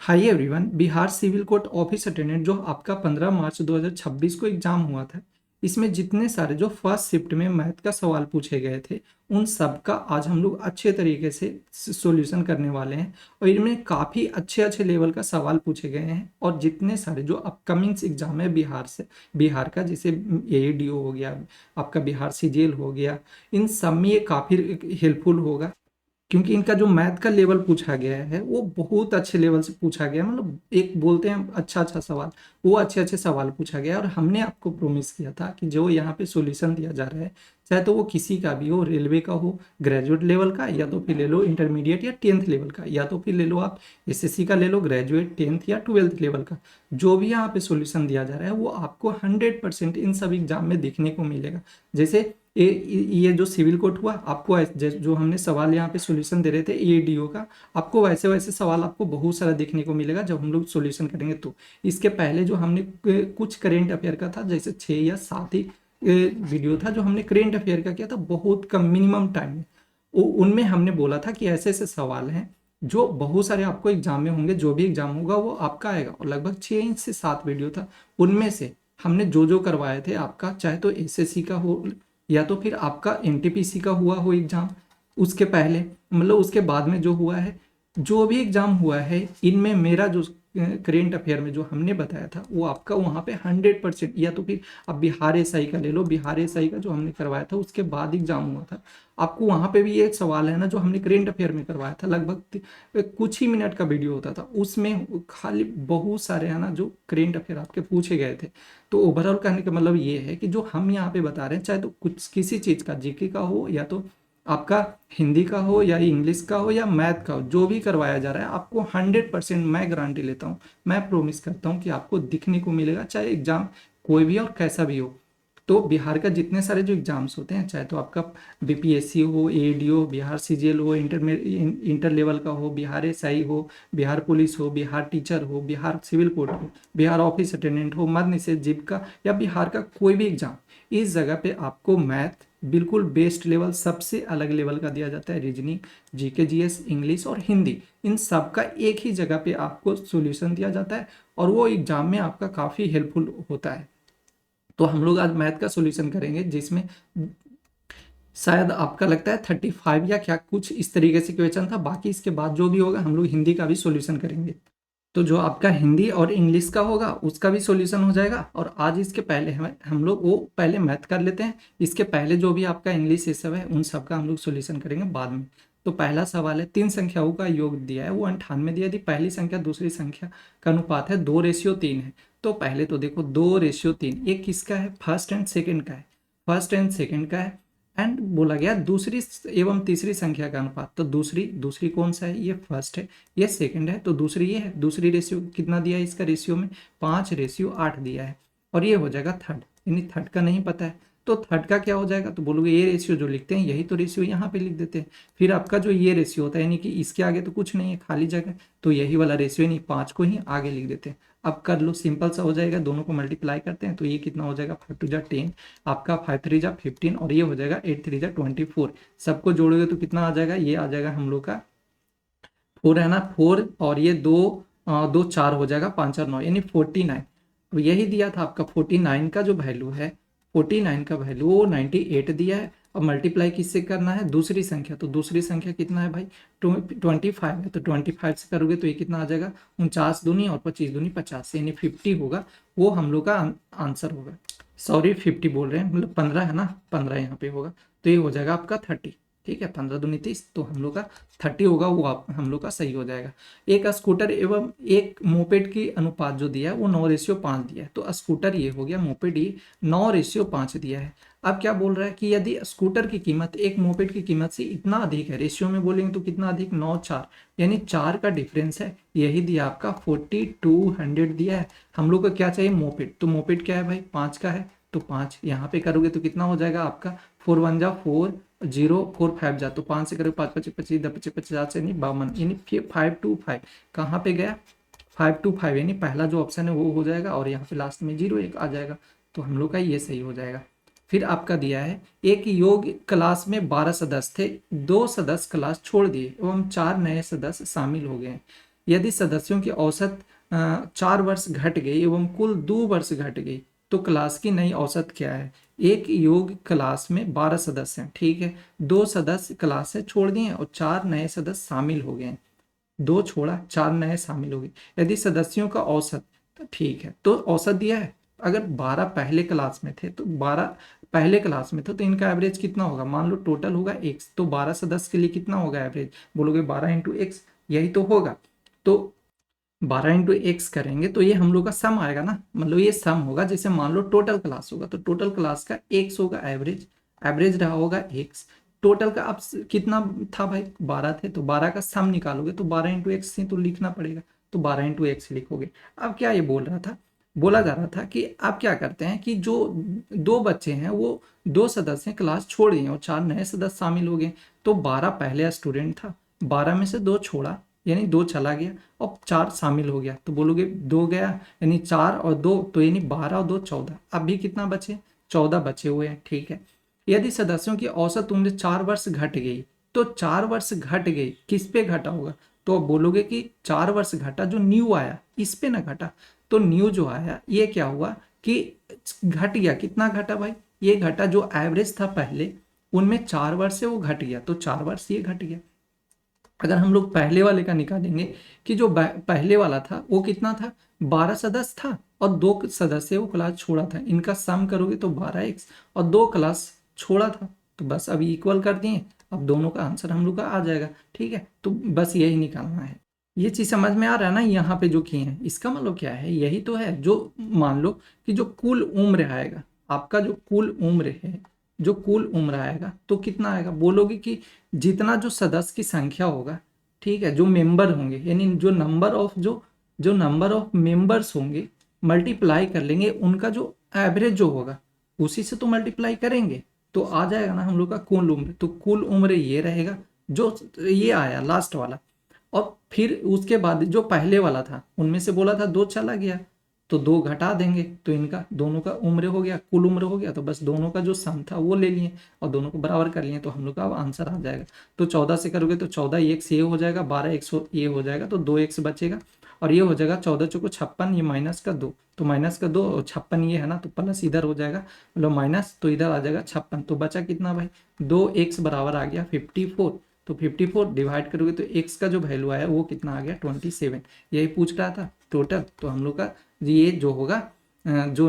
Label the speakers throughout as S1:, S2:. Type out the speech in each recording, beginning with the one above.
S1: हाय everyone. Bihar civil court office attendant जो आपका 15 मार्च 2026 को एग्जाम हुआ था, इसमें जितने सारे जो फर्स्ट शिफ्ट में मैथ का सवाल पूछे गए थे उन सब का आज हम लोग अच्छे तरीके से सॉल्यूशन करने वाले हैं। और इनमें काफ़ी अच्छे अच्छे लेवल का सवाल पूछे गए हैं। और जितने सारे जो अपकमिंग्स एग्जाम है बिहार का, जैसे एईडीओ हो गया, आपका बिहार सीजीएल हो गया, इन सब में ये काफ़ी हेल्पफुल होगा। क्योंकि इनका जो मैथ का लेवल पूछा गया है वो बहुत अच्छे लेवल से पूछा गया है। मतलब एक बोलते हैं अच्छा अच्छा सवाल, वो अच्छे अच्छे सवाल पूछा गया है। और हमने आपको प्रॉमिस किया था कि जो यहाँ पे सॉल्यूशन दिया जा रहा है, चाहे तो वो किसी का भी हो, रेलवे का हो ग्रेजुएट लेवल का, या तो फिर ले लो इंटरमीडिएट या 10th लेवल का, या तो फिर ले लो आप एसएससी का ले लो ग्रेजुएट 10th या 12th लेवल का। जो भी यहाँ पे सॉल्यूशन दिया जा रहा है वो आपको 100% इन सब एग्जाम में देखने को मिलेगा। जैसे ये जो सिविल कोर्ट हुआ, आपको जो हमने सवाल यहाँ पे सॉल्यूशन दे रहे थे एडीओ का, आपको वैसे वैसे सवाल आपको बहुत सारा देखने को मिलेगा जब हम लोग सॉल्यूशन करेंगे। तो इसके पहले जो हमने कुछ करेंट अफेयर का था, जैसे 6 या 7 ही वीडियो था जो हमने करेंट अफेयर का किया था, बहुत कम मिनिमम टाइम में। उनमें हमने बोला था कि ऐसे ऐसे सवाल हैं जो बहुत सारे आपको एग्जाम में होंगे, जो भी एग्जाम होगा वो आपका आएगा। और लगभग 6 से 7 वीडियो था, उनमें से हमने जो जो करवाए थे आपका, चाहे तो एसएससी का हो या तो फिर आपका एनटीपीसी का हुआ हो एग्जाम, उसके पहले मतलब उसके बाद में जो हुआ है, जो भी एग्जाम हुआ है, इनमें मेरा जो करेंट अफेयर में जो हमने बताया था वो आपका वहाँ पे 100%। या तो फिर अब बिहार एसआई का ले लो, बिहार एसआई का जो हमने करवाया था उसके बाद एग्जाम हुआ था, आपको वहाँ पे भी एक सवाल है ना जो हमने करेंट अफेयर में करवाया था, लगभग कुछ ही मिनट का वीडियो होता था, उसमें खाली बहुत सारे है ना जो करेंट अफेयर आपके पूछे गए थे। तो ओवरऑल कहने का मतलब ये है कि जो हम यहाँ पे बता रहे हैं, चाहे तो कुछ किसी चीज़ का जीके का हो, या तो आपका हिंदी का हो, या इंग्लिश का हो, या मैथ का हो, जो भी करवाया जा रहा है आपको 100% मैं गारंटी लेता हूँ, मैं प्रोमिस करता हूँ कि आपको दिखने को मिलेगा, चाहे एग्जाम कोई भी और कैसा भी हो। तो बिहार का जितने सारे जो एग्जाम्स होते हैं, चाहे तो आपका बीपीएससी हो, एडीओ, बिहार सीजीएल हो, इंटर लेवल का हो, बिहार एसआई हो, बिहार पुलिस हो, बिहार टीचर हो, बिहार सिविल कोर्ट हो, बिहार ऑफिस अटेंडेंट हो, मद निषेध जीविका, या बिहार का कोई भी एग्जाम, इस जगह पे आपको मैथ बिल्कुल बेस्ट लेवल, सबसे अलग लेवल का दिया जाता है। रीजनिंग, जीके जीएस, इंग्लिश और हिंदी, इन सब का एक ही जगह पे आपको सॉल्यूशन दिया जाता है, और वो एग्जाम में आपका काफ़ी हेल्पफुल होता है। तो हम लोग आज मैथ का सॉल्यूशन करेंगे, जिसमें शायद आपका लगता है 35 या क्या कुछ इस तरीके से क्वेश्चन था। बाकी इसके बाद जो भी होगा हम लोग हिंदी का भी सॉल्यूशन करेंगे। तो जो आपका हिंदी और इंग्लिश का होगा उसका भी सॉल्यूशन हो जाएगा। और आज इसके पहले हम लोग वो पहले मैथ कर लेते हैं, इसके पहले जो भी आपका इंग्लिश ये सब है उन सब का हम लोग सॉल्यूशन करेंगे बाद में। तो पहला सवाल है, 3 संख्याओं का योग दिया है, वो 98 दिया। यदि पहली संख्या दूसरी संख्या का अनुपात है 2:3 है। तो पहले तो देखो 2:3 ये किसका है, फर्स्ट एंड सेकेंड का है, फर्स्ट एंड सेकेंड का है। एंड बोला गया दूसरी एवं तीसरी संख्या का अनुपात, तो दूसरी दूसरी कौन सा है, ये फर्स्ट है, ये सेकंड है, तो दूसरी ये है। दूसरी रेशियो कितना दिया है इसका, रेशियो में 5:8 दिया है। और ये हो जाएगा थर्ड, यानी थर्ड का नहीं पता है तो थर्ड का क्या हो जाएगा, तो बोलोगे ये रेशियो जो लिखते हैं यही तो रेशियो यहाँ पे लिख देते हैं। फिर आपका जो ये रेशियो होता है, यानी कि इसके आगे तो कुछ नहीं है, खाली जगह, तो यही वाला रेशियो यानी 5 को ही आगे लिख देते हैं। अब कर लो, सिंपल सा हो जाएगा, दोनों को मल्टीप्लाई करते हैं तो ये कितना हो जाएगा, 5×2 = 10, आपका 5×3 = 15, और ये हो जाएगा 8×3 = 24। सबको जोड़ोगे तो कितना आ जाएगा, ये आ जाएगा हम लोग का 4 है ना, 4, और ये दो दो 4 हो जाएगा, 5 और 9 यानी 49। अब यही दिया था आपका 49 का जो वैल्यू है, 49 का वैल्यू वो 98 दिया है। अब मल्टीप्लाई किससे करना है, दूसरी संख्या, तो दूसरी संख्या कितना है भाई, 25 है, तो 25 से करोगे तो ये कितना आ जाएगा, 49 दूनी और 25 दूनी 50, यानी 50 होगा, वो हम लोग का आंसर होगा। सॉरी 50 बोल रहे हैं, मतलब 15 है ना, 15 यहाँ पे होगा, तो ये हो जाएगा आपका 30। ठीक है, 15×2 = 30, तो हम लोग का 30 होगा, वो हम लोग का सही हो जाएगा। एक स्कूटर एवं एक मोपेड की अनुपात जो दिया है वो 9:5 दिया है, तो स्कूटर ये हो गया, मोपेड ये 9:5 दिया है। अब क्या बोल रहा है कि यदि स्कूटर की कीमत एक मोपेड की कीमत से इतना अधिक है, रेशियो में बोलेंगे तो कितना अधिक, 9:4, यानी 4 का डिफरेंस है, यही दिया आपका 4200 दिया है। हम लोग को क्या चाहिए, मोपेड, तो मोपेड क्या है भाई, 5 का है, तो 5 यहाँ पे करोगे तो कितना हो जाएगा आपका, 4×1 = 4, 0, 4×5 जा, तो 5 से करोगे 5×5 = 25, 10×25 = 50, यानी 52, यानी 5×2 कहाँ पे गया, 5×2 यानी पहला जो ऑप्शन है वो हो जाएगा, और यहाँ पे लास्ट में 0 1 आ जाएगा, तो हम लोग का ये सही हो जाएगा। फिर आपका दिया है, एक योग क्लास में 12 सदस्य थे, 2 सदस्य क्लास छोड़ दिए एवं 4 नए सदस्य शामिल हो गए। यदि सदस्यों की औसत 4 वर्ष घट गई एवं कुल 2 वर्ष घट गई तो क्लास की नई औसत क्या है। एक योग क्लास में 12 सदस्य हैं, ठीक है, 2 सदस्य क्लास से छोड़ दिए और 4 नए सदस्य शामिल हो गए हैं। 2 छोड़ा, 4 नए शामिल हो गए। यदि सदस्यों का औसत, तो ठीक है, तो औसत दिया है। अगर 12 पहले क्लास में थे तो 12 पहले क्लास में थे तो इनका एवरेज कितना होगा। मान लो टोटल होगा x, तो 12 सदस्य के लिए कितना होगा एवरेज, बोलोगे 12 इंटू एक्स, यही तो होगा। तो 12 इंटू एक्स करेंगे तो ये हम लोग का सम आएगा ना, मतलब ये सम होगा। जैसे मान लो टोटल क्लास होगा तो टोटल क्लास का एक्स होगा एवरेज, एवरेज रहा होगा एक्स। टोटल का अब कितना था भाई, 12 थे, तो 12 का सम निकालोगे तो 12 इंटू एक्स से तो लिखना पड़ेगा, तो 12 इंटू एक्स लिखोगे। अब क्या ये बोल रहा था, बोला जा रहा था कि आप क्या करते हैं कि जो 2 बच्चे हैं वो 2 सदस्य हैं, क्लास छोड़ दिए और 4 नए सदस्य शामिल हो गए। तो 12 पहले स्टूडेंट था, 12 में से 2 छोड़ा, यानी 2 चला गया और 4 शामिल हो गया, तो बोलोगे 2 गया, यानी 4 और 2, तो यानी 12 और 2 14। अब भी कितना बचे, 14 बचे हुए हैं, ठीक है। यदि सदस्यों की औसत उम्र 4 वर्ष घट गई तो 4 वर्ष घट गई किस पे घटा होगा, तो अब बोलोगे कि 4 वर्ष घटा, जो न्यू आया इस पे ना घटा। तो न्यू जो आया ये क्या हुआ कि घट गया, कितना घटा भाई, ये घटा जो एवरेज था पहले उनमें 4 वर्ष से वो घट गया, तो 4 वर्ष ये घट गया। अगर हम लोग पहले वाले का निकालेंगे कि जो पहले वाला था वो कितना था, 12 सदस्य था और 2 सदस्य वो क्लास छोड़ा था, इनका सम करोगे तो 12x, और 2 क्लास छोड़ा था, तो बस अभी इक्वल कर दिए, अब दोनों का आंसर हम लोग का आ जाएगा, ठीक है। तो बस यही निकालना है। ये चीज समझ में आ रहा है ना, यहाँ पे जो किए हैं इसका मतलब क्या है, यही तो है। जो मान लो कि जो कुल उम्र आएगा आपका, जो कुल उम्र है, जो कुल उम्र आएगा तो कितना आएगा, बोलोगे कि जितना जो सदस्य की संख्या होगा, ठीक है, जो मेंबर होंगे, यानी जो नंबर ऑफ मेंबर्स होंगे मल्टीप्लाई कर लेंगे उनका जो एवरेज जो होगा उसी से तो मल्टीप्लाई करेंगे, तो आ जाएगा ना हम लोग का कुल उम्र। तो कुल उम्र ये रहेगा जो ये आया लास्ट वाला, और फिर उसके बाद जो पहले वाला था उनमें से बोला था 2 चला गया तो 2 घटा देंगे, तो इनका दोनों का उम्र हो गया, कुल उम्र हो गया, तो बस दोनों का जो सम था वो ले लिए और दोनों को बराबर कर लिए, तो हम लोग का अब आंसर आ जाएगा। तो 14 से करोगे तो 14 एक्स ये हो जाएगा, 12 एक्स ये हो जाएगा, तो 2x बचेगा और ये हो जाएगा 14 चौको 56, ये माइनस का 2, तो माइनस का 2 और 56 ये है ना, तो प्लस इधर हो जाएगा, मतलब माइनस, तो इधर आ जाएगा 56, तो बचा कितना भाई, 2x बराबर आ गया 54। तो 54 डिवाइड करोगे तो x का जो वैल्यू आया वो कितना आ गया 27, यही पूछ रहा था टोटल। तो हम लोग का ये जो होगा जो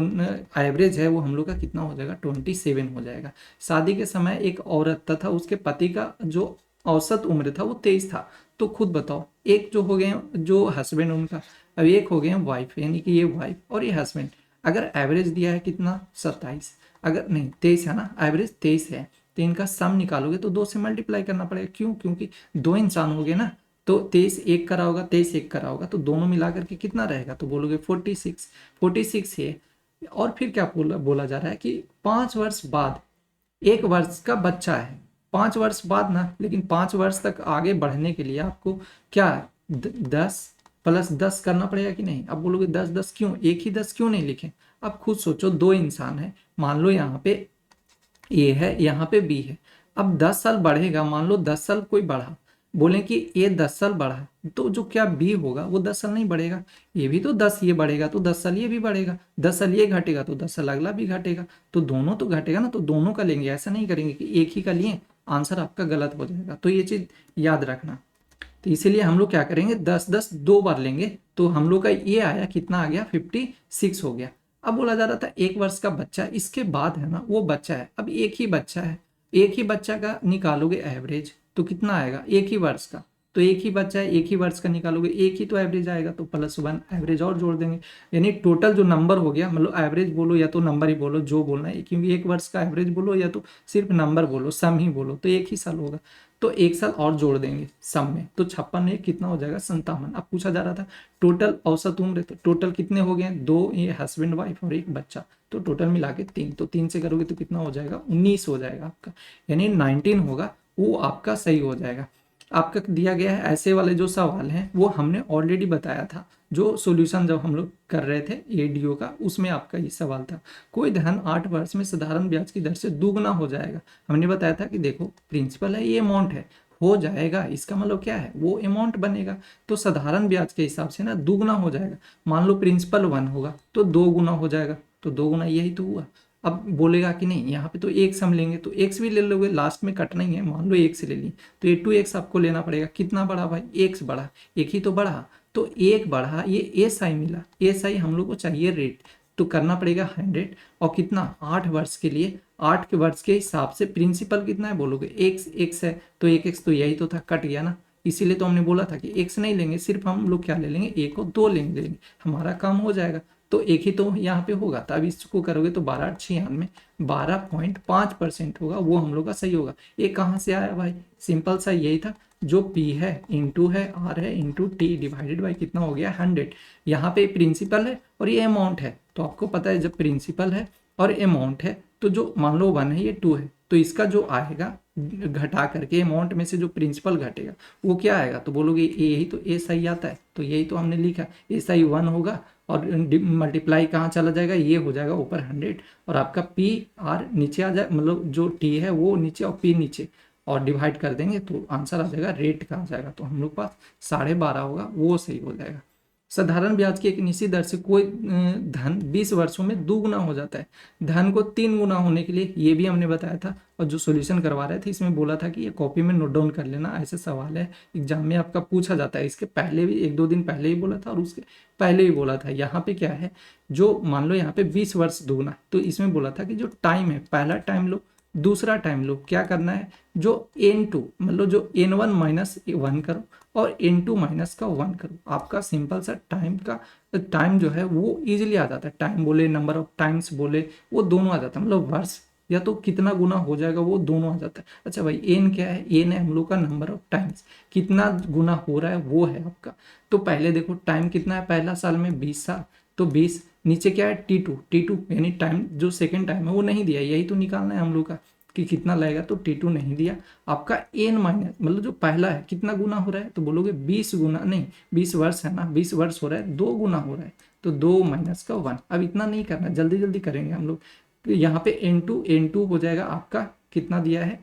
S1: एवरेज है वो हम लोग का कितना हो जाएगा 27 हो जाएगा। शादी के समय एक औरत तथा उसके पति का जो औसत उम्र था वो 23 था, तो खुद बताओ, एक जो हो गए जो हस्बैंड उनका, अब एक हो गए वाइफ, यानी कि ये वाइफ और ये हस्बैंड। अगर एवरेज दिया है कितना 27, अगर नहीं 23 है ना, एवरेज 23 है, तो इनका सम निकालोगे तो 2 से मल्टीप्लाई करना पड़ेगा, क्यों, क्योंकि 2 इंसान हो गए ना, तो 23 एक करा होगा, 23 एक करा होगा, तो दोनों मिला करके कितना रहेगा, तो बोलोगे 46 है। और फिर क्या बोला जा रहा है कि 5 वर्ष बाद 1 वर्ष का बच्चा है, 5 वर्ष बाद ना, लेकिन 5 वर्ष तक आगे बढ़ने के लिए आपको क्या 10 प्लस 10 करना पड़ेगा कि नहीं। अब बोलोगे 10 10 क्यों, एक ही 10 क्यों नहीं लिखे। अब खुद सोचो, 2 इंसान है, मान लो यहाँ पे ए है, यहाँ पे बी है, अब 10 साल बढ़ेगा, मान लो 10 साल कोई बढ़ा, बोले कि ये 10 साल बढ़ा, तो जो क्या बी होगा वो 10 साल नहीं बढ़ेगा, ये भी तो 10 ये बढ़ेगा तो 10 साल ये भी बढ़ेगा, 10 साल ये घटेगा तो 10 साल अगला भी घटेगा, तो दोनों तो घटेगा ना, तो दोनों का लेंगे, ऐसा नहीं करेंगे कि एक ही का लिए, आंसर आपका गलत हो जाएगा, तो ये चीज याद रखना। तो इसीलिए हम लोग क्या करेंगे 10 10 2 बार लेंगे, तो हम लोग का ये आया कितना आ गया 56 हो गया। अब बोला जा रहा था 1 वर्ष का बच्चा, इसके बाद है ना वो बच्चा है, अब एक ही बच्चा है, एक ही बच्चा का निकालोगे एवरेज तो कितना आएगा, एक ही वर्ष का, तो एक ही बच्चा है एक ही वर्ष का निकालोगे, एक ही तो एवरेज आएगा, तो +1 एवरेज और जोड़ देंगे, यानी टोटल जो नंबर हो गया, मतलब एवरेज बोलो या तो नंबर ही बोलो जो बोलना है, क्योंकि 1 वर्ष का एवरेज बोलो या तो सिर्फ नंबर बोलो, सम ही बोलो, तो एक ही साल होगा, तो 1 साल और जोड़ देंगे सम में, तो 56 में कितना हो जाएगा 57। अब पूछा जा रहा था टोटल औसत उम्र, तो टोटल कितने हो गए, 2 ये हस्बैंड वाइफ और एक बच्चा, तो टोटल मिला के 3, तो 3 से करोगे तो कितना हो जाएगा 19 हो जाएगा आपका, यानी 19 होगा, वो आपका सही हो जाएगा। आपका दिया गया है ऐसे वाले जो सवाल हैं वो हमने ऑलरेडी बताया था, जो सॉल्यूशन जब हम लोग कर रहे थे एडीओ का, उसमें आपका ये सवाल था, कोई धन 8 वर्ष में साधारण ब्याज की दर से दुगना हो जाएगा। हमने बताया था कि देखो प्रिंसिपल है, ये अमाउंट है, हो जाएगा, इसका मतलब क्या है, वो अमाउंट बनेगा। तो साधारण ब्याज के हिसाब से ना दुगना हो जाएगा। मान लो प्रिंसिपल 1 होगा तो 2 गुना हो जाएगा, तो 2 गुना यही तो हुआ। अब बोलेगा कि नहीं यहाँ पे तो एक्स हम लेंगे, तो एक्स भी ले लोगे, लास्ट में कटना ही है, मान लो एक्स ले ली तो ए टू एक्स आपको लेना पड़ेगा। कितना बढ़ा भाई, एक्स बढ़ा, एक ही तो बढ़ा, तो एक बढ़ा, ये एस आई मिला, एस आई हम लोग को चाहिए रेट, तो करना पड़ेगा 100, और कितना 8 वर्ष के लिए, 8 के वर्ष के हिसाब से प्रिंसिपल कितना है बोलोगे, एक्स एक्स है, तो एक एक्स तो यही तो था, कट गया ना। इसीलिए तो हमने बोला था कि एक्स नहीं लेंगे, सिर्फ हम लोग क्या ले लेंगे, एक और दो लेंगे, हमारा काम हो जाएगा। तो एक ही तो यहाँ पे होगा, तब इसको करोगे तो 12×96 12.5% होगा, वो हम लोग का सही होगा। ये कहाँ से आया भाई, सिंपल सा यही था, जो P है इंटू है R है इंटू टी डिवाइडेड बाई कितना हो गया 100। यहाँ पे प्रिंसिपल है और ये अमाउंट है, तो आपको पता है जब प्रिंसिपल है और अमाउंट है तो जो मान लो 1 है ये 2 है, तो इसका जो आएगा घटा करके अमाउंट में से जो प्रिंसिपल घटेगा वो क्या आएगा, तो बोलोगे यही तो एस आई आता है, तो यही तो हमने लिखा, एस आई 1 होगा और मल्टीप्लाई कहाँ चला जाएगा, ये हो जाएगा ऊपर 100, और आपका पी आर नीचे आ जाए, मतलब जो टी है वो नीचे और पी नीचे, और डिवाइड कर देंगे तो आंसर आ जाएगा, रेट का आ जाएगा, तो हम लोग पास 12.5 होगा, वो सही हो जाएगा। साधारण ब्याज की एक निश्चित दर से कोई धन 20 वर्षों में दुगुना हो जाता है। धन को 3 गुना होने के लिए, ये भी हमने बताया था, और जो सॉल्यूशन करवा रहे थे इसमें बोला था कि ये कॉपी में नोट डाउन कर लेना, ऐसे सवाल है एग्जाम में आपका पूछा जाता है। इसके पहले भी 1-2 दिन पहले ही बोला था और उसके पहले भी बोला था। यहाँ पे क्या है, जो मान लो यहाँ पे 20 वर्ष दुगुना, तो इसमें बोला था कि जो टाइम है, पहला टाइम लो, दूसरा टाइम लो, क्या करना है, जो n2 मतलब जो n1 माइनस 1 करो और n2 माइनस का 1 करो, आपका सिंपल सा टाइम जो है वो इजीली आ जाता है। टाइम बोले, नंबर ऑफ टाइम्स बोले, वो दोनों आ जाता है, मतलब वर्ष या तो कितना गुना हो जाएगा वो दोनों आ जाता है। अच्छा भाई n क्या है, n है हम लोग का नंबर ऑफ टाइम्स, कितना गुना हो रहा है वो है आपका। तो पहले देखो टाइम कितना है, पहला साल में 20 साल, तो 20, नीचे क्या है T2 यानी टाइम जो सेकेंड टाइम है वो नहीं दिया, यही तो निकालना है हम लोग का कि कितना लगेगा, तो T2 नहीं दिया। आपका n माइनस मतलब जो पहला है कितना गुना हो रहा है, तो बोलोगे 20 गुना, नहीं 20 वर्ष है ना, 20 वर्ष हो रहा है, 2 गुना हो रहा है, तो 2 माइनस का 1। अब इतना नहीं करना, जल्दी जल्दी करेंगे हम लोग। तो यहाँ पे n2 हो जाएगा आपका, कितना दिया है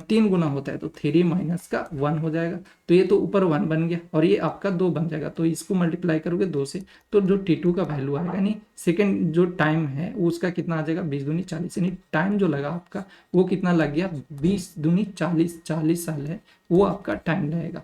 S1: 3 गुना होता है, तो 3 माइनस का 1 हो जाएगा, तो ये तो ऊपर 1 बन गया और ये आपका 2 बन जाएगा, तो इसको मल्टीप्लाई करोगे 2 से, तो जो T2 का वैल्यू आएगा, नहीं सेकेंड जो टाइम है उसका कितना आ जाएगा 20 दूनी 40, यानी टाइम जो लगा आपका वो कितना लग गया 20 दूनी 40 साल है वो आपका टाइम लगेगा।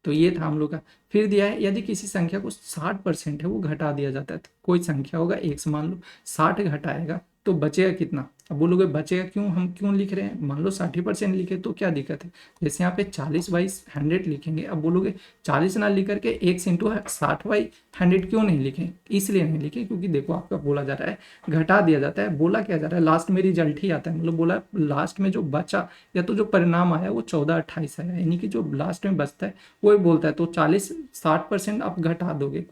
S1: तो ये था हम लोग का। फिर दिया है यदि किसी संख्या को 60% है वो घटा दिया जाता है, तो कोई संख्या होगा x मान लो 60 घटाएगा तो बचेगा कितना। अब बोलोगे बचेगा क्यों, हम क्यों लिख रहे हैं, मान लो 60% लिखे तो क्या दिक्कत है, जैसे यहाँ पे 40/100 लिखेंगे। अब बोलोगे 40 ना लिख करके x इंटू 60/100 क्यों नहीं लिखें, इसलिए नहीं लिखे क्योंकि देखो आपका बोला जा रहा है घटा दिया जाता है, बोला क्या जा रहा है लास्ट में रिजल्ट ही आता है, मतलब बोला लास्ट में जो बचा या तो जो परिणाम आया वो 14/28 आया, यानी कि जो लास्ट में बचता है वो बोलता है। तो 40-60% आप घटा दोगे,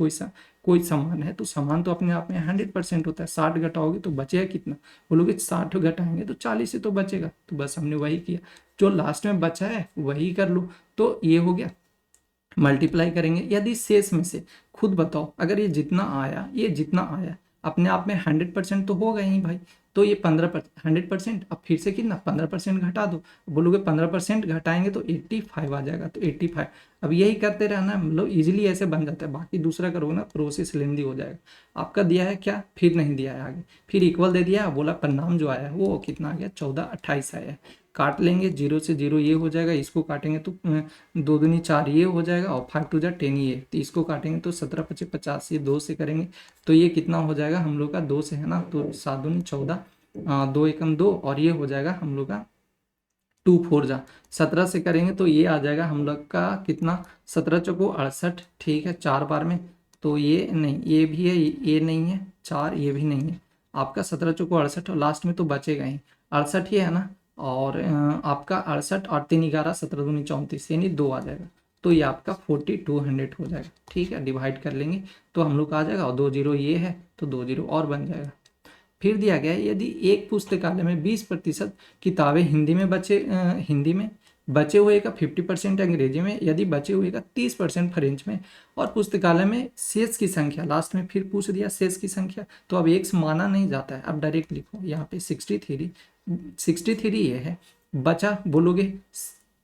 S1: कोई सामान है तो सामान तो अपने आप में 100% होता है, 60 घटाओगे तो बचेगा कितना, बोलोगे 60 घटाएंगे तो 40 से तो बचेगा, तो बस हमने वही किया, जो लास्ट में बचा है वही कर लो। तो ये हो गया, मल्टीप्लाई करेंगे यदि शेष में से, खुद बताओ अगर ये जितना आया अपने आप में 100% तो होगा ही भाई, तो ये 100%, अब फिर से कितना 15% घटा दो, बोलोगे 15% घटाएंगे तो 85 आ जाएगा, तो 85। अब यही करते रहना है, मतलब इजीली ऐसे बन जाता है, बाकी दूसरा करोगे ना प्रोसेस लेंदी हो जाएगा। आपका दिया है क्या, फिर नहीं दिया है आगे, फिर इक्वल दे दिया, बोला परिणाम जो आया है वो कितना आ गया 14/28 आया है। काट लेंगे 0 से 0 ये हो जाएगा, इसको काटेंगे तो 2 दूनी 4 ये हो जाएगा, और 5 2 10 ये, तो इसको काटेंगे तो 17×5 50, ये 2 से करेंगे तो ये कितना हो जाएगा हम लोग का 2 से है ना, तो 7 दूनी 14, 2 एकम 2, और ये हो जाएगा हम लोग का 2 4 जा 17 से करेंगे तो ये आ जाएगा हम लोग का कितना 17 चौको 68, ठीक है 4 बार में, तो ये नहीं, ये भी है, ये नहीं है 4, ये भी नहीं है, आपका 17 चौको 68, और लास्ट में तो बचेगा ही 68 ही है ना, और आपका 68 और 3 11 17 दूनी 34, यानी 2 आ जाएगा, तो ये आपका 4200 हो जाएगा। ठीक है, डिवाइड कर लेंगे तो हम लोग का आ जाएगा, और 2 0 ये है तो 2 0 और बन जाएगा। फिर दिया गया है यदि एक पुस्तकालय में 20% किताबें हिंदी में, बचे हुए का 50% अंग्रेजी में, यदि बचे हुए का 30% फ्रेंच में, और पुस्तकालय में शेष की संख्या, लास्ट में फिर पूछ दिया शेष की संख्या, तो अब एक माना नहीं जाता है, अब डायरेक्ट लिखो यहाँ पे 63 ये है, बचा बोलोगे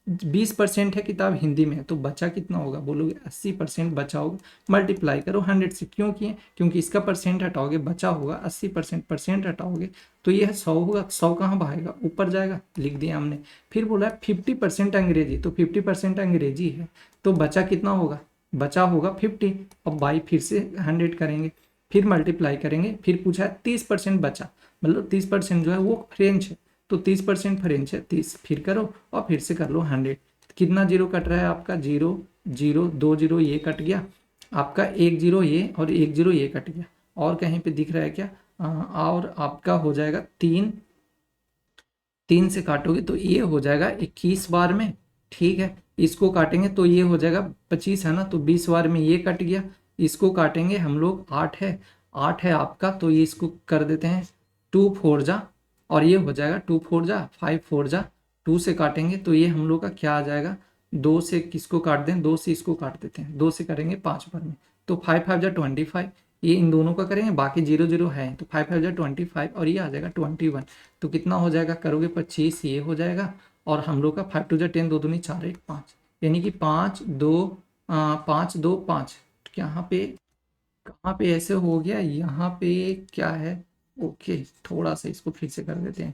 S1: 20% है किताब हिंदी में, तो बचा कितना होगा, बोलोगे 80% बचा होगा। मल्टीप्लाई करो 100 से, क्यों किए, क्योंकि इसका परसेंट हटाओगे बचा होगा 80%, परसेंट हटाओगे तो ये है 100 होगा। 100 कहाँ भागेगा, ऊपर जाएगा, लिख दिया हमने। फिर बोला 50% अंग्रेजी, तो 50% अंग्रेजी है, तो बचा कितना होगा, बचा होगा 50। अब बाई फिर से 100 करेंगे, फिर मल्टीप्लाई करेंगे, फिर पूछा है 30% बचा, मतलब 30% जो है वो फ्रेंच है, तो 30% फ्रेंच है, 30 फिर करो और फिर से कर लो 100। कितना जीरो कट रहा है आपका, जीरो जीरो, 2 जीरो ये कट गया आपका, 1 जीरो ये और 1 जीरो ये कट गया, और कहीं पे दिख रहा है क्या, और आपका हो जाएगा 3, 3 से काटोगे तो ये हो जाएगा 21 बार में, ठीक है। इसको काटेंगे तो ये हो जाएगा 25 है ना, तो 20 बार में ये कट गया। इसको काटेंगे हम लोग, 8 है, 8 है आपका, तो ये इसको कर देते हैं 2 4 जा, और ये हो जाएगा 2 4 जा 5 4 जा, 2 से काटेंगे तो ये हम लोग का क्या आ जाएगा, 2 से किसको काट दें, 2 से इसको काट देते हैं, 2 से करेंगे 5 बार में, तो 5 5 जा 25, ये इन दोनों का करेंगे, बाकी 0 0 है, तो 5 5 जा 25 और ये आ जाएगा 21। तो कितना हो जाएगा, करोगे 25 ये हो जाएगा, और हम लोग का 5 2 जा 10, 2 दूनी 4 1 5, यानी कि 5 2 5 2 5, यहाँ पे कहाँ पे ऐसे हो गया, यहाँ पे क्या है, ओके थोड़ा सा इसको फिर से कर देते हैं।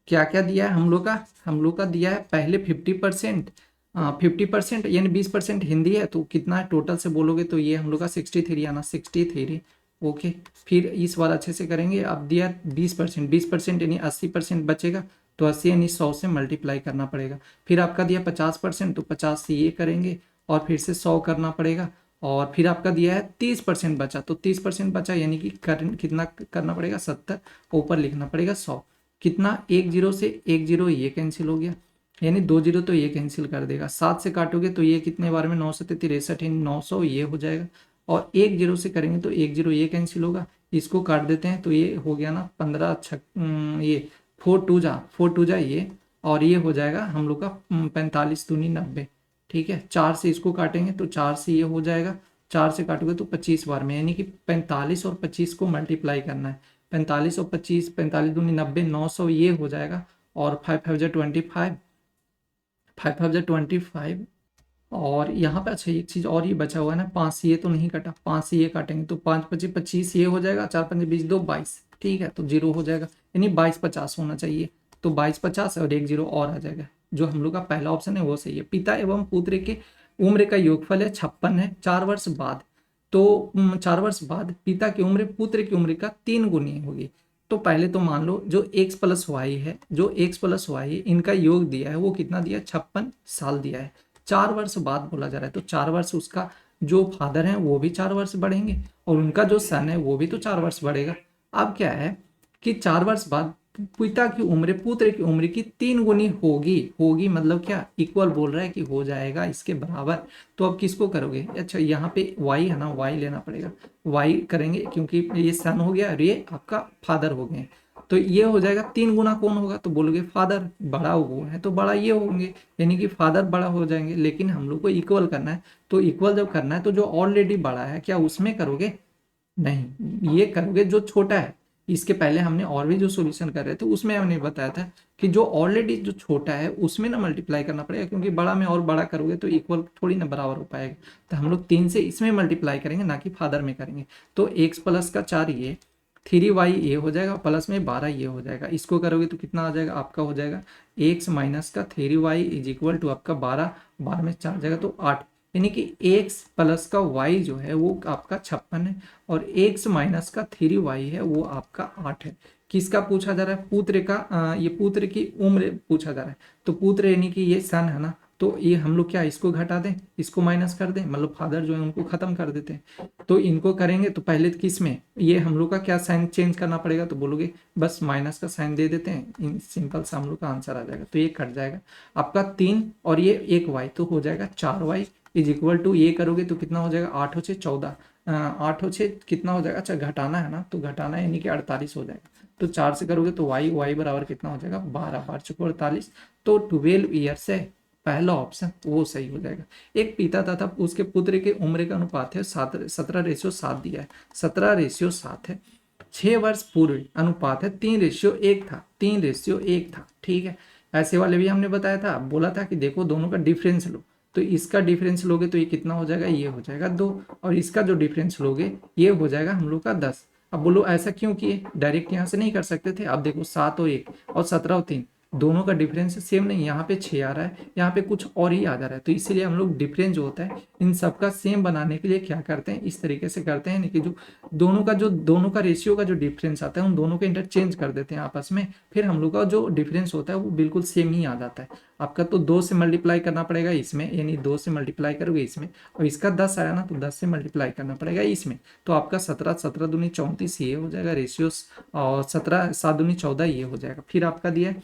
S1: क्या क्या दिया है हम लोग का, हम लोग का दिया है पहले 50%, 50% यानी 20% हिंदी है, तो कितना है टोटल से बोलोगे तो ये हम लोग का 63 आना, 63, ओके। फिर इस बार अच्छे से करेंगे, अब दिया 20%, 20% यानी 80% बचेगा, तो 80 यानी 100 से मल्टीप्लाई करना पड़ेगा। फिर आपका दिया 50%, तो 50 से ये करेंगे और फिर से 100 करना पड़ेगा, और फिर आपका दिया है 30% बचा, तो 30% बचा यानी कि कितना करना पड़ेगा, 70, ऊपर लिखना पड़ेगा 100। कितना, 1 जीरो से 1 जीरो ये कैंसिल हो गया, यानी 2 जीरो तो ये कैंसिल कर देगा। 7 से काटोगे तो ये कितने बार में, 9 से 63, 900 ये हो जाएगा, और 1 जीरो से करेंगे तो 1 जीरो ये कैंसिल होगा, इसको काट देते हैं तो ये हो गया ना 15 ये 4 टू जा ये, और ये हो जाएगा हम लोग का 45 दूनी 90, ठीक है। 4 से इसको काटेंगे तो 4 से ये हो जाएगा, 4 से काटोगे तो 25 बार में, यानी कि 45 और 25 को मल्टीप्लाई करना है, 45 और 25, 45 दूनी 90, 900 ये हो जाएगा, और 5 5 जा 25, 5 5 जा 25, और यहाँ पे अच्छा एक चीज और ये बचा हुआ है ना, 5 से ये तो नहीं कटा, 5 से ये काटेंगे तो 5 25 25 ये हो जाएगा, 4 5 20 2 22, ठीक है, तो जीरो हो जाएगा, यानी 22 50 होना चाहिए, तो 22 50 और 1 जीरो और आ जाएगा। जो हम लोग का पहला ऑप्शन है वो सही है। पिता एवं पुत्र के उम्र का योगफल है 56 है 4 वर्ष बाद, तो 4 वर्ष बाद पिता की उम्र पुत्र की उम्र का 3 गुनी होगी। तो पहले तो मान लो जो x प्लस वाई है, जो x प्लस वाई है इनका योग दिया है वो कितना दिया है, 56 साल दिया है। 4 वर्ष बाद बोला जा रहा है, तो 4 वर्ष उसका जो फादर है वो भी 4 वर्ष बढ़ेंगे, और उनका जो सन है वो भी तो 4 वर्ष बढ़ेगा। अब क्या है कि 4 वर्ष बाद पिता की उम्र पुत्र की उम्र की 3 गुनी होगी, होगी मतलब क्या, इक्वल बोल रहा है कि हो जाएगा इसके बराबर। तो अब किसको करोगे, अच्छा यहाँ पे y है ना, y लेना पड़ेगा, y करेंगे क्योंकि ये सन हो गया और ये आपका फादर हो गए, तो ये हो जाएगा 3 गुना कौन होगा, तो बोलोगे फादर, बड़ा वो है तो बड़ा ये होंगे, यानी कि फादर बड़ा हो जाएंगे, लेकिन हम लोग को इक्वल करना है, तो इक्वल जब करना है तो जो ऑलरेडी बड़ा है क्या उसमें करोगे, नहीं ये करोगे जो छोटा है। इसके पहले हमने और भी जो सॉल्यूशन कर रहे थे उसमें हमने बताया था कि जो ऑलरेडी जो छोटा है उसमें ना मल्टीप्लाई करना पड़ेगा, क्योंकि बड़ा में और बड़ा करोगे तो इक्वल थोड़ी ना बराबर हो पाएगा, तो हम लोग 3 से इसमें मल्टीप्लाई करेंगे ना कि फादर में करेंगे। तो x प्लस का 4 ये 3y ये हो जाएगा, प्लस में 12 ये हो जाएगा, इसको करोगे तो कितना आ जाएगा, आपका हो जाएगा x माइनस का 3y इज इक्वल टू आपका 12, 12 में 4 जाएगा तो 8, यानी कि x प्लस का y जो है वो आपका 56 है, और x माइनस का 3y है वो आपका 8 है। किसका पूछा जा रहा है, पुत्र का, ये पुत्र की उम्र पूछा जा रहा है, तो पुत्र यानी कि ये सन है ना, तो ये हम लोग क्या इसको घटा दें, इसको माइनस कर दें, मतलब फादर जो है उनको खत्म कर देते हैं। तो इनको करेंगे तो पहले किस में, ये हम लोग का क्या साइन चेंज करना पड़ेगा, तो बोलोगे बस माइनस का साइन दे देते हैं, सिंपल सा हम लोग का आंसर आ जाएगा, तो ये कट जाएगा आपका 3 और ये 1y, तो हो जाएगा 4y इज इक्वल टू, ये करोगे तो कितना हो जाएगा, 8 हो 6 14, 8 हो 6 कितना हो जाएगा, अच्छा घटाना है ना, तो घटाना है यानी कि 48 हो जाएगा, तो 4 से करोगे तो y बराबर कितना हो जाएगा, 12 12 चुके 48, तो 12 ईयर्स है पहला ऑप्शन वो सही हो जाएगा। एक पिता तथा उसके पुत्र के उम्र का अनुपात है 17:7 दिया है, 17:7 है। 6 वर्ष पूर्व अनुपात है 3:1 था, 3:1 था, ठीक है। ऐसे वाले भी हमने बताया था, बोला था कि देखो दोनों का डिफरेंस लो, तो इसका डिफरेंस लोगे तो ये कितना हो जाएगा, ये हो जाएगा 2, और इसका जो डिफरेंस लोगे ये हो जाएगा हम लोग का 10। अब बोलो ऐसा क्यों किए, डायरेक्ट यहाँ से नहीं कर सकते थे। अब देखो 7 और 1 और 17 और 3 दोनों का डिफरेंस सेम नहीं, यहाँ पे 6 आ रहा है, यहाँ पे कुछ और ही आ जा रहा है, तो इसीलिए हम लोग डिफरेंस जो होता है इन सब का सेम बनाने के लिए क्या करते हैं, इस तरीके से करते हैं कि जो दोनों का रेशियो का जो डिफरेंस आता है उन दोनों को इंटरचेंज कर देते हैं आपस में, फिर हम लोग का जो डिफरेंस होता है वो बिल्कुल सेम ही आ जाता है। आपका तो 2 से मल्टीप्लाई करना पड़ेगा इसमें, यानी 2 से मल्टीप्लाई करोगे इसमें, और इसका 10 आया ना तो 10 से मल्टीप्लाई करना पड़ेगा इसमें, तो आपका 17 17 दूनी 34 ये हो जाएगा रेशियो, और 17 7 दूनी 14 ये हो जाएगा। फिर आपका दिया है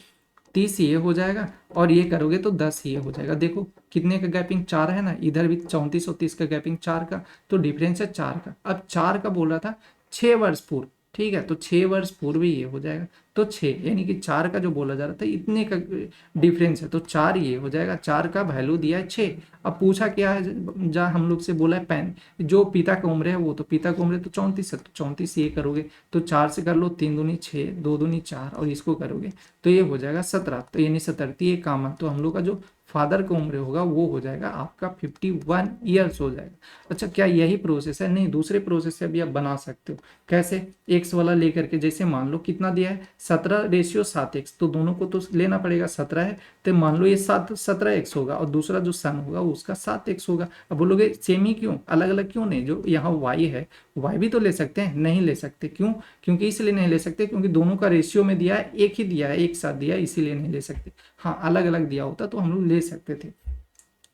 S1: 30 ये हो जाएगा, और ये करोगे तो 10 ये हो जाएगा। देखो कितने का गैपिंग 4 है ना, इधर भी 34 और 30 का गैपिंग 4 का, तो डिफरेंस है 4 का। अब 4 का बोल रहा था 6 वर्ष पूर्व, ठीक है, तो 6 वर्ष पूर्व ये हो जाएगा, तो 6 यानी कि 4 का जो बोला जा रहा था इतने का डिफरेंस है, तो 4 ये हो जाएगा। 4 का वैल्यू दिया है 6। अब पूछा क्या है, जहाँ हम लोग से बोला है पैन जो पिता का उम्र है, वो तो पिता का उम्र है तो 34 है, तो 34 ये करोगे तो 4 से कर लो, 3 दूनी 6, 2 दूनी 4, और इसको करोगे तो ये हो जाएगा 17, तो यानी 17 ये काम है, तो हम लोग का जो फादर का उम्र होगा वो हो जाएगा आपका 51 ईयर्स हो जाएगा। अच्छा क्या यही प्रोसेस है, नहीं दूसरे प्रोसेस से भी आप बना सकते हो। कैसे, एक्स वाला लेकर के, जैसे मान लो कितना दिया है 17:7x, तो दोनों को तो लेना पड़ेगा, 17 है तो मान लो ये 17x होगा, और दूसरा जो सन होगा उसका 7x होगा। अब बोलोगे सेम ही क्यों, अलग अलग क्यों नहीं, जो यहाँ y है y भी तो ले सकते हैं, नहीं ले सकते, क्यों, क्योंकि इसलिए नहीं ले सकते क्योंकि दोनों का रेशियो में दिया है, एक ही दिया है, एक साथ दिया है, इसीलिए नहीं ले सकते। हाँ अलग अलग दिया होता तो हम लोग ले सकते थे।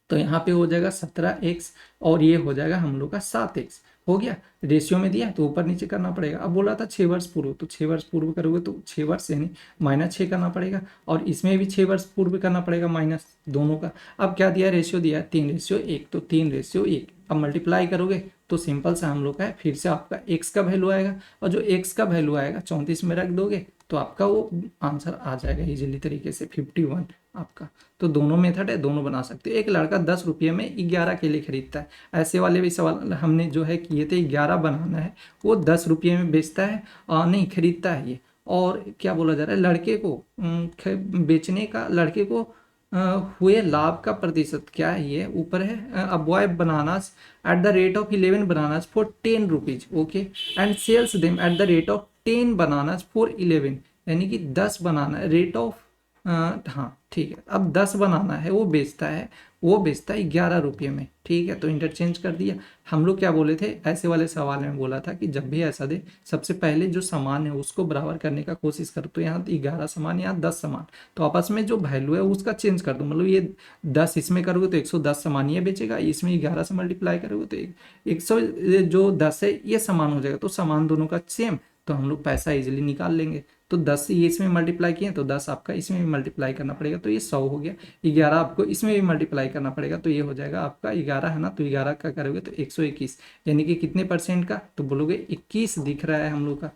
S1: तो यहाँ पे हो जाएगा 17x, और ये हो जाएगा हम लोग का 7x, हो गया। रेशियो में दिया है तो ऊपर नीचे करना पड़ेगा। अब बोला था 6 वर्ष पूर्व, तो 6 वर्ष पूर्व करोगे तो 6 वर्ष यानी -6 करना पड़ेगा, और इसमें भी 6 वर्ष पूर्व करना पड़ेगा माइनस दोनों का। अब क्या दिया है, रेशियो दिया है 3:1, तो 3:1। अब मल्टीप्लाई करोगे तो सिंपल सा हम लोग का है, फिर से आपका x का वैल्यू आएगा, और जो x का वैल्यू आएगा 34 में रख दोगे तो आपका वो आंसर आ जाएगा इजीली तरीके से 51 आपका। तो दोनों मेथड है, दोनों बना सकते हो। एक लड़का 10 रुपये में 11 केले खरीदता है, ऐसे वाले भी सवाल हमने जो है किए थे, 11 बनाना है, वो 10 रुपये में बेचता है, नहीं खरीदता है ये। और क्या बोला जा रहा है, लड़के को बेचने का, लड़के को हुए लाभ का प्रतिशत क्या है, ये ऊपर है, a boy bananas at the rate of 11 bananas for 10 rupees, okay, and sells them at the rate of 10 bananas for 11, यानी कि 10 बनाना रेट ऑफ, हाँ ठीक है, अब 10 बनाना है वो बेचता है, 11 रुपये में, ठीक है, तो इंटरचेंज कर दिया। हम लोग क्या बोले थे, ऐसे वाले सवाल में बोला था कि जब भी ऐसा दे सबसे पहले जो सामान है उसको बराबर करने का कोशिश करो, तो यहाँ 11 सामान, यहाँ 10 सामान, तो आपस में जो वैल्यू है उसका चेंज कर दो, मतलब ये 10 इसमें करोगे तो 110 सामान ये बेचेगा, इसमें 11 से मल्टीप्लाई करोगे तो 100 जो 10 है ये सामान हो जाएगा, तो सामान दोनों का सेम, तो हम लोग पैसा इजिली निकाल लेंगे। तो 10 ये इसमें मल्टीप्लाई किए तो 10 आपका इसमें भी मल्टीप्लाई करना पड़ेगा, तो ये 100 हो गया। 11 आपको इसमें भी मल्टीप्लाई करना पड़ेगा, तो ये हो जाएगा आपका 11 है ना, तो 11 का करोगे तो 121, यानी कि कितने परसेंट का, तो बोलोगे 21 दिख रहा है हम लोग का,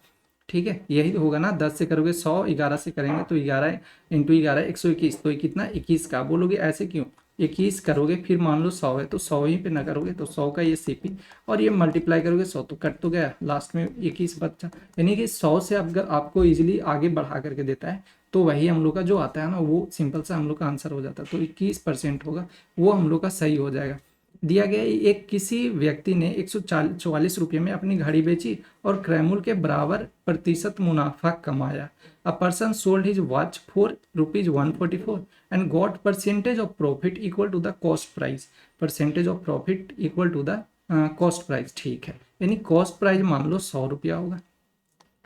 S1: ठीक है, यही होगा ना। 10 से करोगे 100, 11 से करेंगे तो 11 इंटू 11 121, तो ये कितना 21 का, बोलोगे ऐसे क्यों, 21 करोगे, फिर मान लो 100 है तो 100 ही पे ना करोगे, तो 100 का ये सीपी, और ये मल्टीप्लाई करोगे 100 तो कट तो गया, लास्ट में 21 बचा, यानी कि 100 से अगर आपको इजीली आगे बढ़ा करके देता है तो वही हम लोग का जो आता है ना वो सिंपल सा हम लोग का आंसर हो जाता है, तो 21% होगा, वो हम लोग का सही हो जाएगा। दिया गया एक किसी व्यक्ति ने 144 रुपये में अपनी घड़ी बेची और क्रैमुल के बराबर प्रतिशत मुनाफा कमाया। A person sold his watch for ₹144 and got percentage of profit equal to the cost price, percentage of profit equal to the cost price, ठीक है, यानी कॉस्ट प्राइस मान लो 100 रुपया होगा,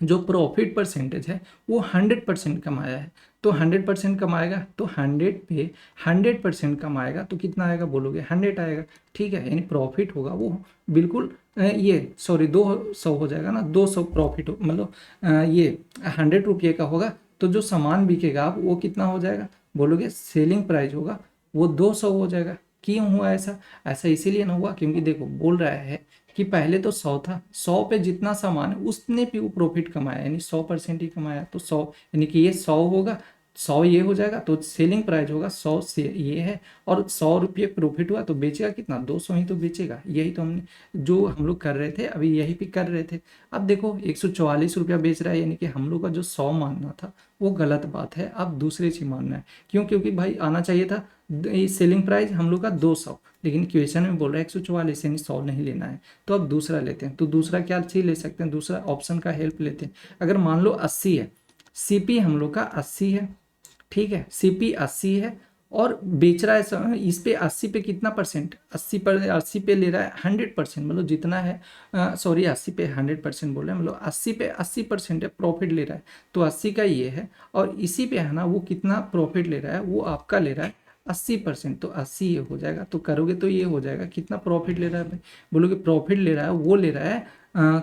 S1: जो प्रॉफिट परसेंटेज है वो 100% कमाया है, तो 100% कमाएगा तो 100 पे 100% कमाएगा तो कितना आएगा, बोलोगे 100 आएगा, ठीक है, यानी प्रॉफिट होगा वो बिल्कुल ये सॉरी 200 हो जाएगा ना, 200 प्रॉफिट हो, मतलब ये 100 रुपये का होगा, तो जो सामान बिकेगा वो कितना हो जाएगा, बोलोगे सेलिंग प्राइस होगा वो 200 हो जाएगा। क्यों हुआ ऐसा, ऐसा इसीलिए ना हुआ क्योंकि देखो बोल रहा है कि पहले तो 100 था, 100 पे जितना सामान है उतने पे वो प्रॉफिट कमाया, यानी 100% ही कमाया, तो 100 यानी कि ये 100 होगा, 200 होगा, 100 ये हो जाएगा, तो सेलिंग प्राइस होगा 100 से ये है, और 100 रुपये प्रॉफिट हुआ तो बेचेगा कितना, 200 ही तो बेचेगा। यही तो हमने जो हम लोग कर रहे थे अभी, यही पे कर रहे थे। अब देखो 144 रुपया बेच रहा है, यानी कि हम लोग का जो 100 मानना था वो गलत बात है, अब दूसरे चीज मानना है। क्यों? क्योंकि भाई आना चाहिए था सेलिंग प्राइस हम लोग का 200, लेकिन क्वेश्चन में बोल रहा है 144, यानी 100 नहीं लेना है। तो अब दूसरा लेते हैं, तो दूसरा क्या चीज ले सकते हैं, दूसरा ऑप्शन का हेल्प लेते हैं। अगर मान लो 80 है, सीपी हम लोग का 80 है, ठीक है, सीपी 80 है, और बेच रहा है इस पे 80 पे कितना परसेंट, 80 पे ले रहा है 100%, मतलब जितना है, सॉरी 80 पे 100% बोल रहे हैं, मतलब 80 पे 80% है प्रॉफिट ले रहा है। तो 80 का ये है, और इसी पे है ना वो कितना प्रॉफिट ले रहा है, वो आपका ले रहा है 80%, तो 80 ये हो जाएगा। तो करोगे तो ये हो जाएगा, कितना प्रॉफिट ले रहा है भाई, बोलोगे प्रॉफिट ले रहा है, वो ले रहा है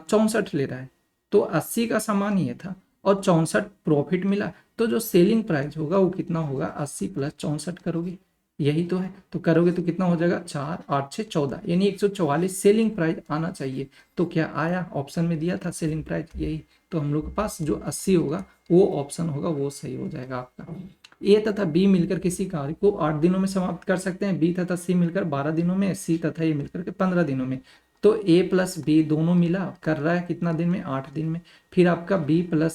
S1: 64 ले रहा है। तो 80 का सामान ये था और 64 प्रॉफिट मिला, तो जो सेलिंग प्राइस होगा वो कितना होगा, 80 प्लस 64 करोगे, यही तो है। तो करोगे तो कितना हो जाएगा, 4 8 6 14, यानी 144 सेलिंग प्राइस आना चाहिए। तो क्या आया, ऑप्शन में दिया था सेलिंग प्राइस यही। तो हम लोग के पास जो 80 होगा वो ऑप्शन होगा, वो सही हो जाएगा आपका। ए तथा बी मिलकर किसी कार्य को 8 दिनों में समाप्त कर सकते हैं, बी तथा सी मिलकर 12 दिनों में, सी तथा ए मिलकर के 15 दिनों में। तो ए प्लस बी दोनों मिला कर रहा है कितना दिन में, 8 दिन में। फिर आपका बी प्लस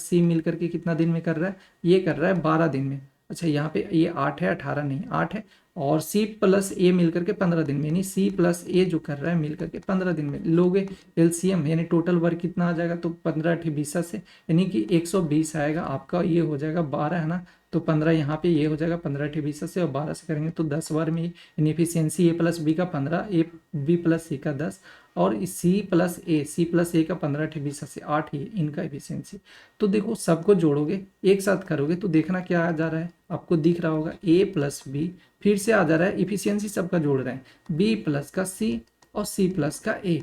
S1: सी मिल करके कितना दिन में कर रहा है, ये कर रहा है 12 दिन में। अच्छा यहाँ पे ये 8 है, 18 नहीं 8 है, और सी प्लस ए मिल करके 15 दिन में, यानी सी प्लस ए जो कर रहा है मिल करके 15 दिन में लोगे एलसीएम, यानी टोटल वर्क कितना आ जाएगा, तो 15 8 20 से, यानी कि 120 आएगा आपका, ये हो जाएगा 12 है ना, तो 15 यहाँ पे ये हो जाएगा 15 8 20 से, और 12 से करेंगे तो 10 बार में इनिफिशियंसी ए प्लस बी का 15, ए बी प्लस सी का 10, और सी प्लस ए का 15 8 20 से 8 ही इनका एफिशिएंसी। तो देखो सबको जोड़ोगे एक साथ करोगे तो देखना क्या आ जा रहा है, आपको दिख रहा होगा ए प्लस बी, फिर से आ जा रहा है इफिशियंसी सबका जोड़ रहे हैं, बी प्लस का सी और सी प्लस का ए,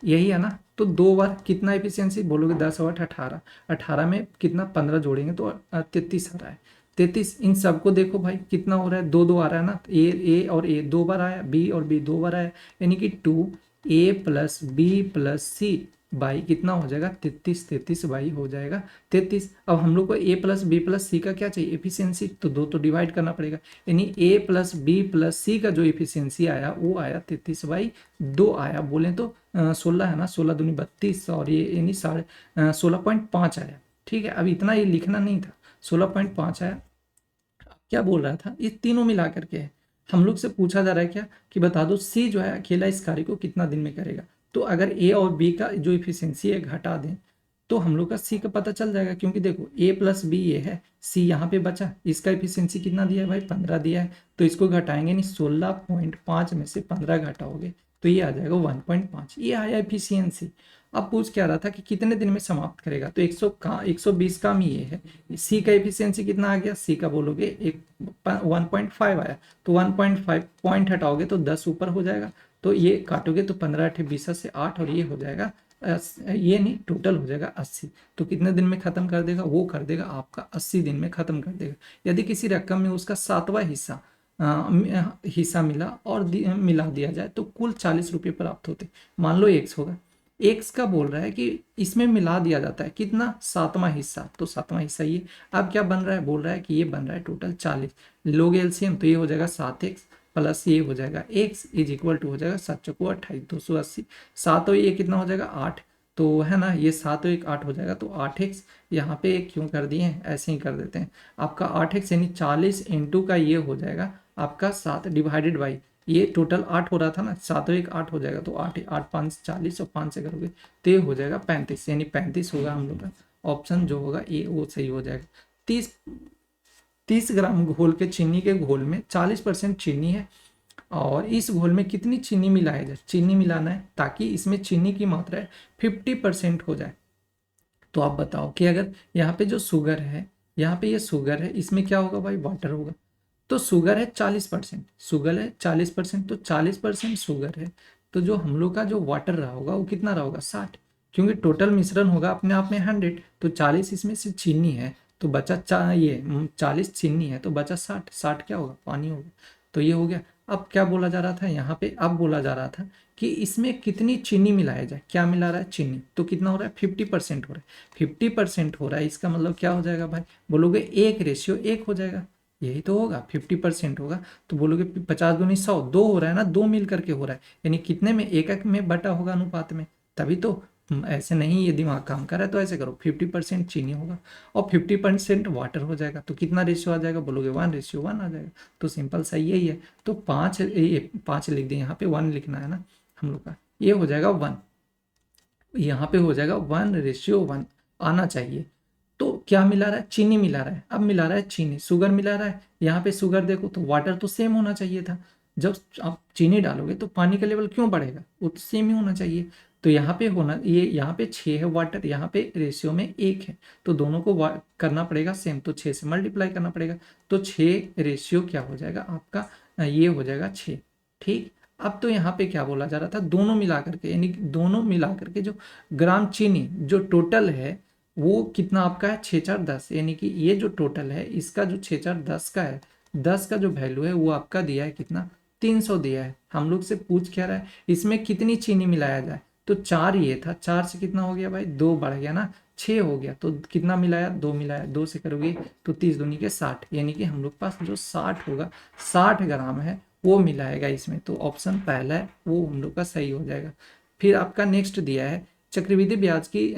S1: यही है ना। तो 2 बार कितना एफिशिएंसी बोलोगे, 10 और 18, 18 में कितना 15 जोड़ेंगे तो 33 आ रहा है। 33 इन सबको देखो भाई कितना हो रहा है, 2 2 आ रहा है ना, ए और ए 2 बार आया, बी और बी 2 बार आया, यानी कि 2 a plus b plus c by कितना हो जाएगा 33, 33 बाई हो जाएगा 33। अब हम लोग को ए प्लस बी प्लस सी का क्या चाहिए, एफिशिएंसी, तो 2 तो डिवाइड करना पड़ेगा, यानी ए प्लस बी प्लस सी का जो एफिशिएंसी आया वो आया 33 बाई 2 आया, बोले तो 16 है ना, 16 दूनी 32, और ये यानी 16.5 आया। ठीक है, अब इतना ये लिखना नहीं था, 16.5 आया। क्या बोल रहा था, ये तीनों मिला करके है, हम लोग से पूछा जा रहा है क्या कि बता दो सी जो है अकेला इस कार्य को कितना दिन में करेगा। तो अगर ए और बी का जो इफिशियंसी है घटा दें तो हम लोग का सी का पता चल जाएगा, क्योंकि देखो ए प्लस बी ये है, सी यहाँ पे बचा, इसका इफिशियंसी कितना दिया है भाई 15 दिया है, तो इसको घटाएंगे नहीं, 16.5 में से 15 घटाओगे तो ये आ जाएगा 1.5, ये आया इफिशियंसी। अब पूछ क्या रहा था कि कितने दिन में समाप्त करेगा, तो 120 काम ये है। सी का एफिशिएंसी कितना आ गया, सी का बोलोगे 1.5 आया, तो 1.5 पॉइंट हटाओगे तो 10 ऊपर हो जाएगा, तो ये काटोगे तो 15 8 20 से 8, और ये हो जाएगा ये नहीं टोटल हो जाएगा 80। तो कितने दिन में खत्म कर देगा, वो कर देगा आपका 80 दिन में खत्म कर देगा। यदि किसी रकम में उसका 7वां हिस्सा मिला और मिला दिया जाए तो कुल 40 रुपये प्राप्त होते। मान लो एक्स होगा, एक्स का बोल रहा है कि इसमें मिला दिया जाता है कितना, 7वां हिस्सा, तो 7वां हिस्सा ये। अब क्या बन रहा है, बोल रहा है कि ये बन रहा है टोटल 40, लोग एलसीएम तो ये हो जाएगा 7x प्लस ये हो जाएगा x इज इक्वल टू हो जाएगा 7 चौको 28 280, 7 और ये कितना हो जाएगा 8, तो है ना ये 7 और 1 8 हो जाएगा, तो 8x यहाँ पे क्यों कर दिए हैं, ऐसे ही कर देते हैं। आपका 8x यानी 40 इंटू का ये हो जाएगा आपका 7 डिवाइडेड बाई ये टोटल 8 हो रहा था ना, 7 और 1 8 हो जाएगा, तो 8 8 5 40 और 5 से करोगे तो ये हो जाएगा 35, यानी 35 होगा हम लोग का ऑप्शन जो होगा ये वो सही हो जाएगा। 30 ग्राम घोल के चीनी के घोल में 40% चीनी है, और इस घोल में कितनी चीनी मिलाया जाए, चीनी मिलाना है ताकि इसमें चीनी की मात्रा 50% हो जाए। तो आप बताओ कि अगर यहाँ पे जो शुगर है, यहाँ पे ये शुगर है, इसमें क्या होगा भाई, वाटर होगा। तो शुगर है 40%, शुगर है 40%, तो 40% शुगर है, तो जो हम लोग का जो वाटर रहा होगा वो कितना रहा होगा 60, क्योंकि टोटल मिश्रण होगा अपने आप में 100, तो 40 इसमें से चीनी है तो बचा ये 40 चीनी है तो बचा 60, 60 क्या होगा पानी होगा, तो ये हो गया। अब क्या बोला जा रहा था यहाँ पे, अब बोला जा रहा था कि इसमें कितनी चीनी मिलाया जाए। क्या मिला रहा है? चीनी। तो कितना हो रहा है? 50% हो रहा है। 50% हो रहा है, इसका मतलब क्या हो जाएगा भाई? बोलोगे 1:1 हो जाएगा, यही तो होगा। 50% होगा तो बोलोगे 50 दूनी 100, 2 हो रहा है ना, 2 मिल करके हो रहा है, यानी कितने में? एक एक में बटा होगा अनुपात में, तभी तो। ऐसे नहीं ये दिमाग काम कर रहा है, तो ऐसे करो 50% चीनी होगा और 50% वाटर हो जाएगा, तो कितना रेशियो आ जाएगा? बोलोगे 1:1 आ जाएगा। तो सिंपल सा यही है। तो 5 लिख दिए, यहाँ पे 1 लिखना है ना हम लोग का, ये हो जाएगा 1, यहाँ पे हो जाएगा 1:1 आना चाहिए। तो क्या मिला रहा है? चीनी मिला रहा है। अब मिला रहा है चीनी, शुगर मिला रहा है। यहाँ पे शुगर देखो तो वाटर तो सेम होना चाहिए था। जब आप चीनी डालोगे तो पानी का लेवल क्यों बढ़ेगा? वो तो सेम ही होना चाहिए। तो यहाँ पे होना, ये यहाँ पे 6 है वाटर, यहाँ पे रेशियो में 1 है, तो दोनों को करना पड़ेगा सेम, तो 6 से मल्टीप्लाई करना पड़ेगा। तो 6 रेशियो क्या हो जाएगा आपका? ये हो जाएगा 6। ठीक। अब तो यहाँ पे क्या बोला जा रहा था? दोनों मिला करके, यानी कि दोनों मिला करके जो ग्राम चीनी जो टोटल है वो कितना आपका है? 6×4=10, यानी कि ये जो टोटल है इसका जो 6×4=10 का है, 10 का जो वैल्यू है वो आपका दिया है कितना? 300 दिया है। हम लोग से पूछ क्या रहा है? इसमें कितनी चीनी मिलाया जाए? तो 4 ये था, 4 से कितना हो गया भाई? 2 बढ़ गया ना, 6 हो गया। तो कितना मिलाया? 2 मिलाया, 2 से करोगे तो 30 दूनी के 60, यानी कि हम लोग पास जो 60 होगा, 60 ग्राम है वो मिलाएगा इसमें। तो ऑप्शन पहला है वो हम लोग का सही हो जाएगा। फिर आपका नेक्स्ट दिया है चक्रवृद्धि ब्याज की,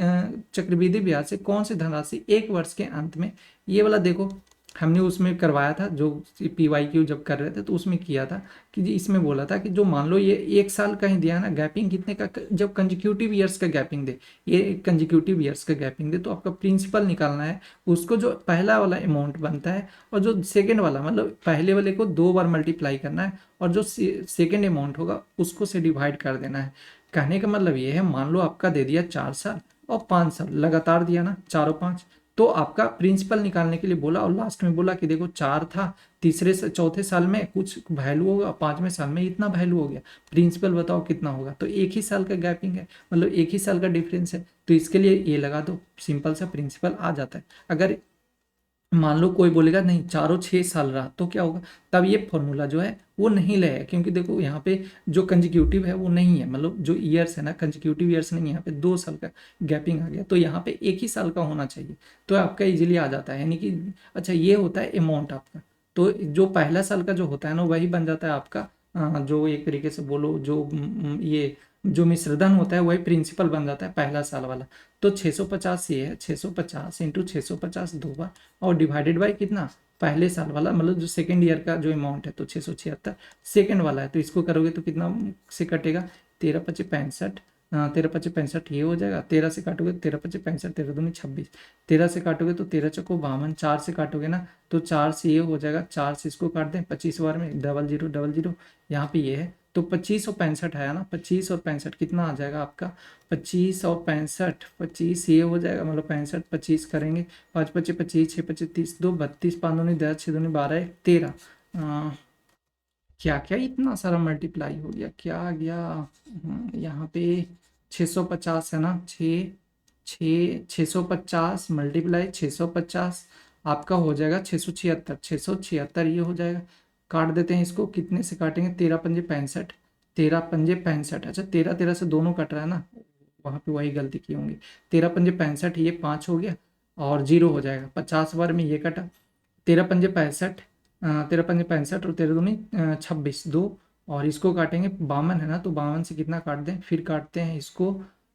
S1: चक्रवृद्धि ब्याज से कौन सी धनराशि 1 वर्ष के अंत में, ये वाला देखो हमने उसमें करवाया था, जो PYQ जब कर रहे थे तो उसमें किया था कि जी इसमें बोला था कि जो मान लो ये 1 साल का ही दिया है ना गैपिंग, कितने का? जब कंजिक्यूटिव ईयर्स का गैपिंग दे, ये कंजिक्यूटिव ईयर्स का गैपिंग दे, तो आपका प्रिंसिपल निकालना है। उसको जो पहला वाला अमाउंट बनता है और जो सेकेंड वाला, मतलब पहले वाले को 2 बार मल्टीप्लाई करना है और जो सेकेंड अमाउंट होगा उसको से डिवाइड कर देना है। कहने का मतलब ये है, मान लो आपका दे दिया 4 साल और 5 साल लगातार दिया ना, 4 और 5, तो आपका प्रिंसिपल निकालने के लिए बोला और लास्ट में बोला कि देखो 4 था, तीसरे से चौथे साल में कुछ वैल्यू होगा, 5वें साल में इतना वैल्यू हो गया, प्रिंसिपल बताओ कितना होगा? तो 1 ही साल का गैपिंग है, मतलब 1 ही साल का डिफरेंस है, तो इसके लिए ये लगा दो, सिंपल सा प्रिंसिपल आ जाता है। अगर मान लो कोई बोलेगा नहीं चारों 6 साल रहा तो क्या होगा? तब ये फॉर्मूला जो है वो नहीं लगेगा, क्योंकि देखो यहाँ पे जो कंजिक्यूटिव है वो नहीं है, मतलब जो ईयर्स है ना कंजिक्यूटिव ईयर्स नहीं है, यहाँ पे 2 साल का गैपिंग आ गया, तो यहाँ पे 1 ही साल का होना चाहिए, तो आपका इजीली आ जाता है। यानी कि अच्छा ये होता है अमाउंट आपका, तो जो पहला साल का जो होता है ना वही बन जाता है आपका, जो एक तरीके से बोलो जो ये जो मिश्रधन होता है वही प्रिंसिपल बन जाता है पहला साल वाला। तो 650 ये है, 650 इंटू 650 2 बार और डिवाइडेड बाय कितना? पहले साल वाला, मतलब जो सेकेंड ईयर का जो अमाउंट है, तो 676 सेकेंड वाला है, तो इसको करोगे तो कितना से कटेगा? 13×5=65, 13×5=65 ये हो जाएगा। 13 से काटोगे तो 13×5=65, 13×2=26, 13 से काटोगे तो 13×4=52, 4 से काटोगे ना तो 4 से ये हो जाएगा, 4 से इसको काट दें 25 बार में, 0000 यहाँ पे ये है, तो 25 और 65 है ना, 25 और 65 कितना आ जाएगा आपका? 25 और 65, 25 ये हो जाएगा, मतलब 65 25 करेंगे, 5×5=25, 6×5=30, 2=32, 5×2=10, 6×2=12, 13। क्या क्या इतना सारा मल्टीप्लाई हो गया, क्या आ गया? यहाँ पे 650 है ना, 650 मल्टीप्लाई 650 आपका हो जाएगा 676, 676 ये हो जाएगा। काट देते हैं इसको, कितने से काटेंगे? 13×5=65, 13×5=65, अच्छा 13 13 से दोनों कट रहा है ना, वहाँ पे वही गलती की होंगी। 13×5=65, ये 5 हो गया और 0 हो जाएगा, 50 बार में ये कटा, 13×5=65, 13×5=65 और 13×2=26, 2, और इसको काटेंगे 52 है ना, तो 52 से कितना काट दें? फिर काटते हैं इसको,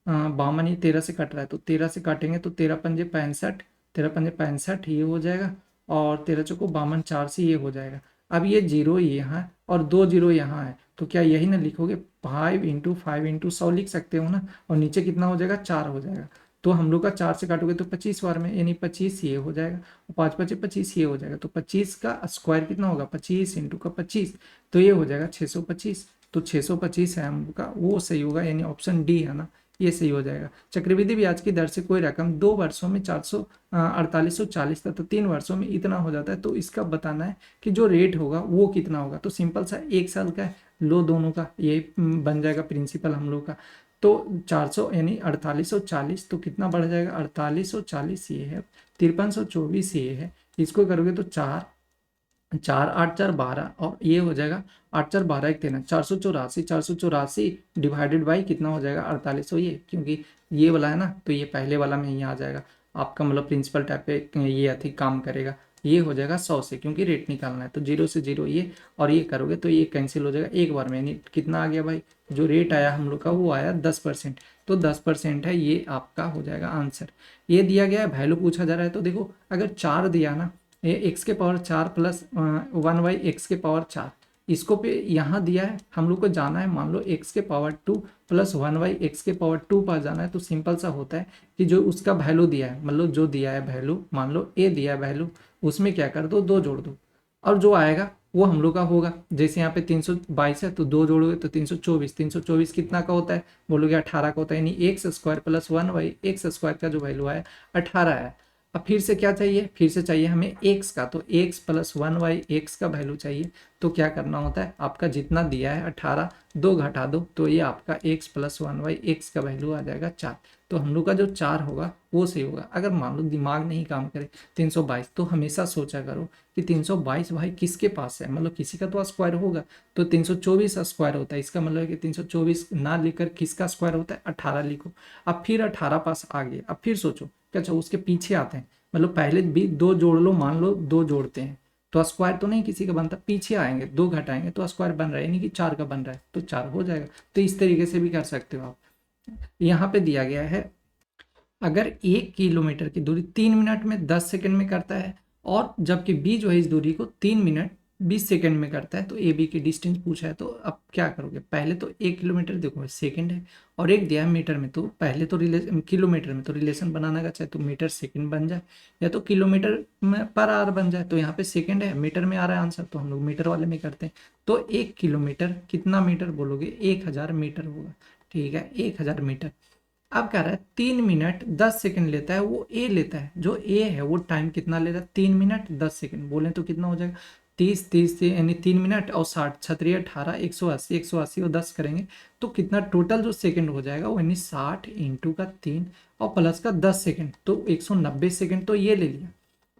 S1: 52 ये 13 से कट रहा है, तो 13 से काटेंगे तो 13×5=65, 13×5=65 ये हो जाएगा और 13×4=52, 4 से ये हो जाएगा। अब ये 0 यहाँ है और 2 0 यहाँ है, तो क्या यही ना लिखोगे? 5×5×100 लिख सकते हो ना, और नीचे कितना हो जाएगा? 4 हो जाएगा। तो हम लोग का 4 से काटोगे तो 25 बार में, यानी 25 ये हो जाएगा, 5×5=25 ये हो जाएगा, तो 25 का स्क्वायर कितना होगा? 25 इंटू का 25, तो ये हो जाएगा 625, तो 625 है हम लोग का, वो सही होगा, यानी ऑप्शन डी है ना, ये सही हो जाएगा। चक्रवृद्धि ब्याज की दर से कोई रकम 2 वर्षों में 4840 तथा 3 वर्षों में इतना हो जाता है, तो इसका बताना है कि जो रेट होगा वो कितना होगा। तो सिंपल सा 1 साल का है, लो दोनों का, यही बन जाएगा प्रिंसिपल हम लोग का। तो 400 यानी 4840, तो कितना बढ़ जाएगा? 4840 ये है, 5324 ये है, इसको करोगे तो 4 चार आठ चार 12 और ये हो जाएगा 8 4 12 1 13 484, 484 डिवाइडेड बाई कितना हो जाएगा 4800, ये क्योंकि ये वाला है ना तो ये पहले वाला में ही आ जाएगा आपका, मतलब प्रिंसिपल टाइप पे ये अथी काम करेगा। ये हो जाएगा 100 से, क्योंकि रेट निकालना है तो 0 से 0 ये और ये करोगे तो ये कैंसिल हो जाएगा एक बार में, यानी कितना आ गया भाई, जो रेट आया हम लोग का वो आया 10%। तो 10% है, ये आपका हो जाएगा आंसर। ये दिया गया है, वैल्यू पूछा जा रहा है तो देखो अगर 4 दिया ना, ये एक्स के पावर 4 प्लस 1/x के पावर 4, इसको पे यहाँ दिया है, हम लोग को जाना है मान लो x के पावर 2 प्लस 1/x के पावर 2 पास जाना है। तो सिंपल सा होता है कि जो उसका वैल्यू दिया है, मतलब जो दिया है वैल्यू, मान लो a दिया है वैल्यू, उसमें क्या कर दो, 2 जोड़ दो और जो आएगा वो हम लोग का होगा। जैसे यहाँ पे 322 है तो 2 जोड़ोगे तो 324, 324 कितना का होता है बोलोगे 18 का होता है, यानी x square plus 1/x square का जो वैल्यू आया 18 है। अब फिर से क्या चाहिए, फिर से चाहिए हमें x का, तो x प्लस 1/x का वैल्यू चाहिए। तो क्या करना होता है, आपका जितना दिया है 18, 2 घटा दो तो ये आपका x प्लस 1/x का वैल्यू आ जाएगा 4। तो हम लोग का जो 4 होगा वो सही होगा। अगर मान लो दिमाग नहीं काम करे 322, तो हमेशा सोचा करो कि 322 भाई किसके पास है, मतलब किसी का तो स्क्वायर होगा। तो 324 स्क्वायर होता है, इसका मतलब कि 324 ना लिखकर किसका स्क्वायर होता है, 18 लिखो। अब फिर 18 पास आ गए, अब फिर सोचो अच्छा उसके पीछे आते हैं, मतलब पहले भी 2 जोड़ लो, मान लो 2 जोड़ते हैं तो स्क्वायर तो नहीं किसी का बनता, पीछे आएंगे 2 घटाएंगे तो स्क्वायर बन रहा है, यानी कि 4 का बन रहा है तो 4 हो जाएगा। तो इस तरीके से भी कर सकते हो आप। यहाँ पे दिया गया है अगर 1 किलोमीटर की दूरी 3 मिनट में 10 सेकंड में करता है और जबकि बी जो है इस दूरी को 3 मिनट 20 सेकंड में करता है, तो ए बी की डिस्टेंस पूछा है। तो अब क्या करोगे, पहले तो 1 किलोमीटर देखो सेकंड है और एक दिया है मीटर में, तो पहले तो रिलेशन किलोमीटर में तो रिलेशन बनाना का चाहे तो मीटर सेकंड बन जाए या तो किलोमीटर में पर आवर बन जाए। तो यहाँ पे सेकंड है, मीटर में आ रहा है आंसर तो हम लोग मीटर वाले में करते हैं। तो 1 किलोमीटर कितना मीटर बोलोगे, 1000 मीटर होगा। ठीक है, 1000 मीटर। अब कह रहा है 3 मिनट 10 सेकंड लेता है, वो ए लेता है, जो ए है वो टाइम कितना ले रहा है, 3 मिनट 10 सेकंड। बोले तो कितना हो जाएगा 30, 30 से यानी 3 मिनट और 60 छतरी 18, 180, 180 और 10 करेंगे तो कितना टोटल जो सेकंड हो जाएगा वो यानी 60 इंटू का 3 और प्लस का 10 सेकंड, तो 190 सेकंड तो ये ले लिया,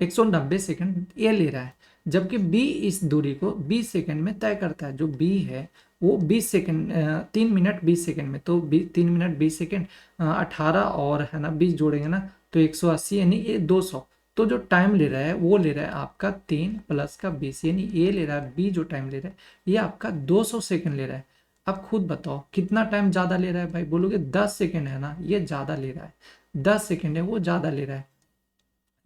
S1: 190 सेकंड ये ले रहा है। जबकि बी इस दूरी को 20 सेकंड में तय करता है, जो बी है वो 20 सेकंड 3 मिनट 20 सेकंड में, तो 3 मिनट 20 सेकंड 18 और है ना 20 जोड़ेंगे ना तो 180 यानी ये 200। तो जो टाइम ले रहा है वो ले रहा है आपका 3 प्लस का 20, यानी ये ले रहा है बी जो टाइम ले रहा है ये आपका 200 सेकंड ले रहा है। अब खुद बताओ कितना टाइम ज़्यादा ले रहा है भाई, बोलोगे 10 सेकंड है ना, ये ज़्यादा ले रहा है, 10 सेकंड है वो ज़्यादा ले रहा है,